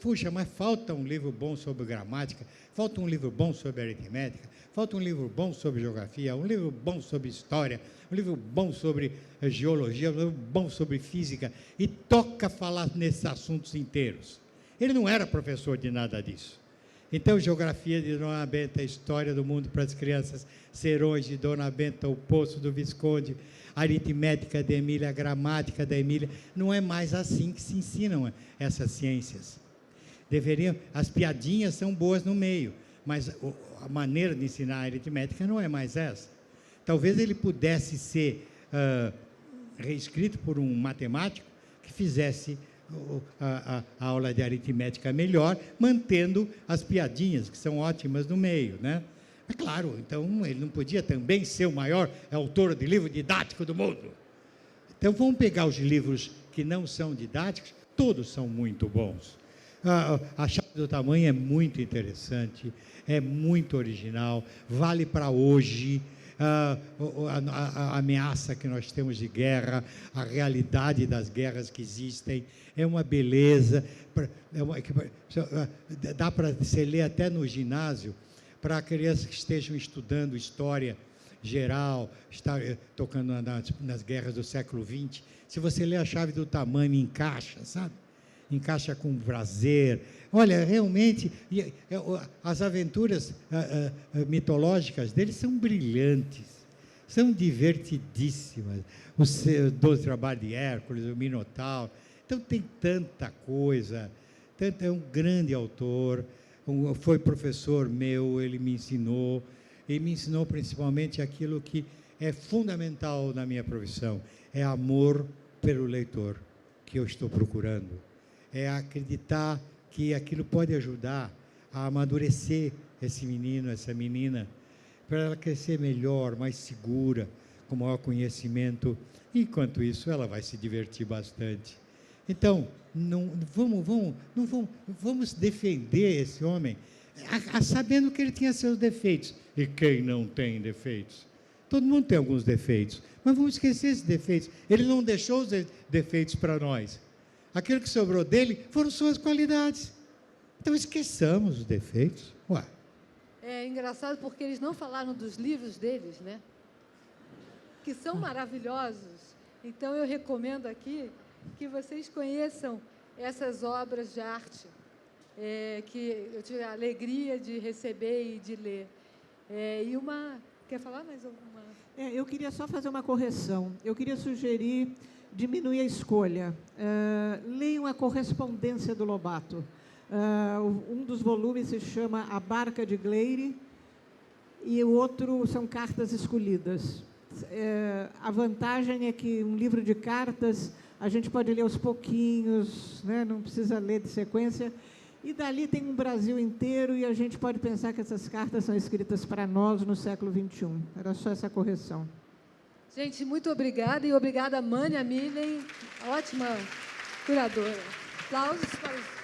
Puxa, mas falta um livro bom sobre gramática, falta um livro bom sobre aritmética, falta um livro bom sobre geografia, um livro bom sobre história, um livro bom sobre geologia, um livro bom sobre física, e toca falar nesses assuntos inteiros. Ele não era professor de nada disso. Então, geografia de Dona Benta, história do mundo para as crianças, serões de Dona Benta, o poço do Visconde, aritmética de Emília, gramática da Emília, não é mais assim que se ensinam essas ciências. As piadinhas são boas no meio, mas a maneira de ensinar a aritmética não é mais essa. Talvez ele pudesse ser reescrito por um matemático que fizesse a aula de aritmética melhor, mantendo as piadinhas, que são ótimas no meio, né? É claro, então ele não podia também ser o maior autor de livro didático do mundo. Então vamos pegar os livros que não são didáticos, todos são muito bons. A Chave do Tamanho é muito interessante, é muito original, vale para hoje. A ameaça que nós temos de guerra, a realidade das guerras que existem, é uma beleza. Dá para se ler até no ginásio, para crianças que estejam estudando história geral, tocando nas guerras do século XX. Se você ler A Chave do Tamanho, encaixa, sabe? Encaixa com prazer. Olha, realmente, as aventuras mitológicas deles são brilhantes, são divertidíssimas. Os 12 Trabalhos de Hércules, o Minotauro. Então, tem tanta coisa. É um grande autor. Foi professor meu, ele me ensinou. E me ensinou principalmente aquilo que é fundamental na minha profissão. É amor pelo leitor que eu estou procurando. É acreditar que aquilo pode ajudar a amadurecer esse menino, essa menina, para ela crescer melhor, mais segura, com maior conhecimento. Enquanto isso, ela vai se divertir bastante. Então, vamos defender esse homem, sabendo que ele tinha seus defeitos. E quem não tem defeitos? Todo mundo tem alguns defeitos, mas vamos esquecer esses defeitos. Ele não deixou os defeitos para nós. Aquilo que sobrou dele foram suas qualidades. Então esqueçamos os defeitos. Ué. É engraçado porque eles não falaram dos livros deles, né? Que são maravilhosos. Então eu recomendo aqui que vocês conheçam essas obras de arte que eu tive a alegria de receber e de ler. Quer falar mais alguma? Eu queria só fazer uma correção. Eu queria sugerir diminuir a escolha. Leiam a correspondência do Lobato. Um dos volumes se chama A Barca de Gleire e o outro são Cartas Escolhidas. A vantagem é que um livro de cartas a gente pode ler aos pouquinhos, né? Não precisa ler de sequência. E dali tem um Brasil inteiro e a gente pode pensar que essas cartas são escritas para nós no século XXI. Era só essa correção. Gente, muito obrigada e obrigada a Mânia Millen, ótima curadora. Aplausos para os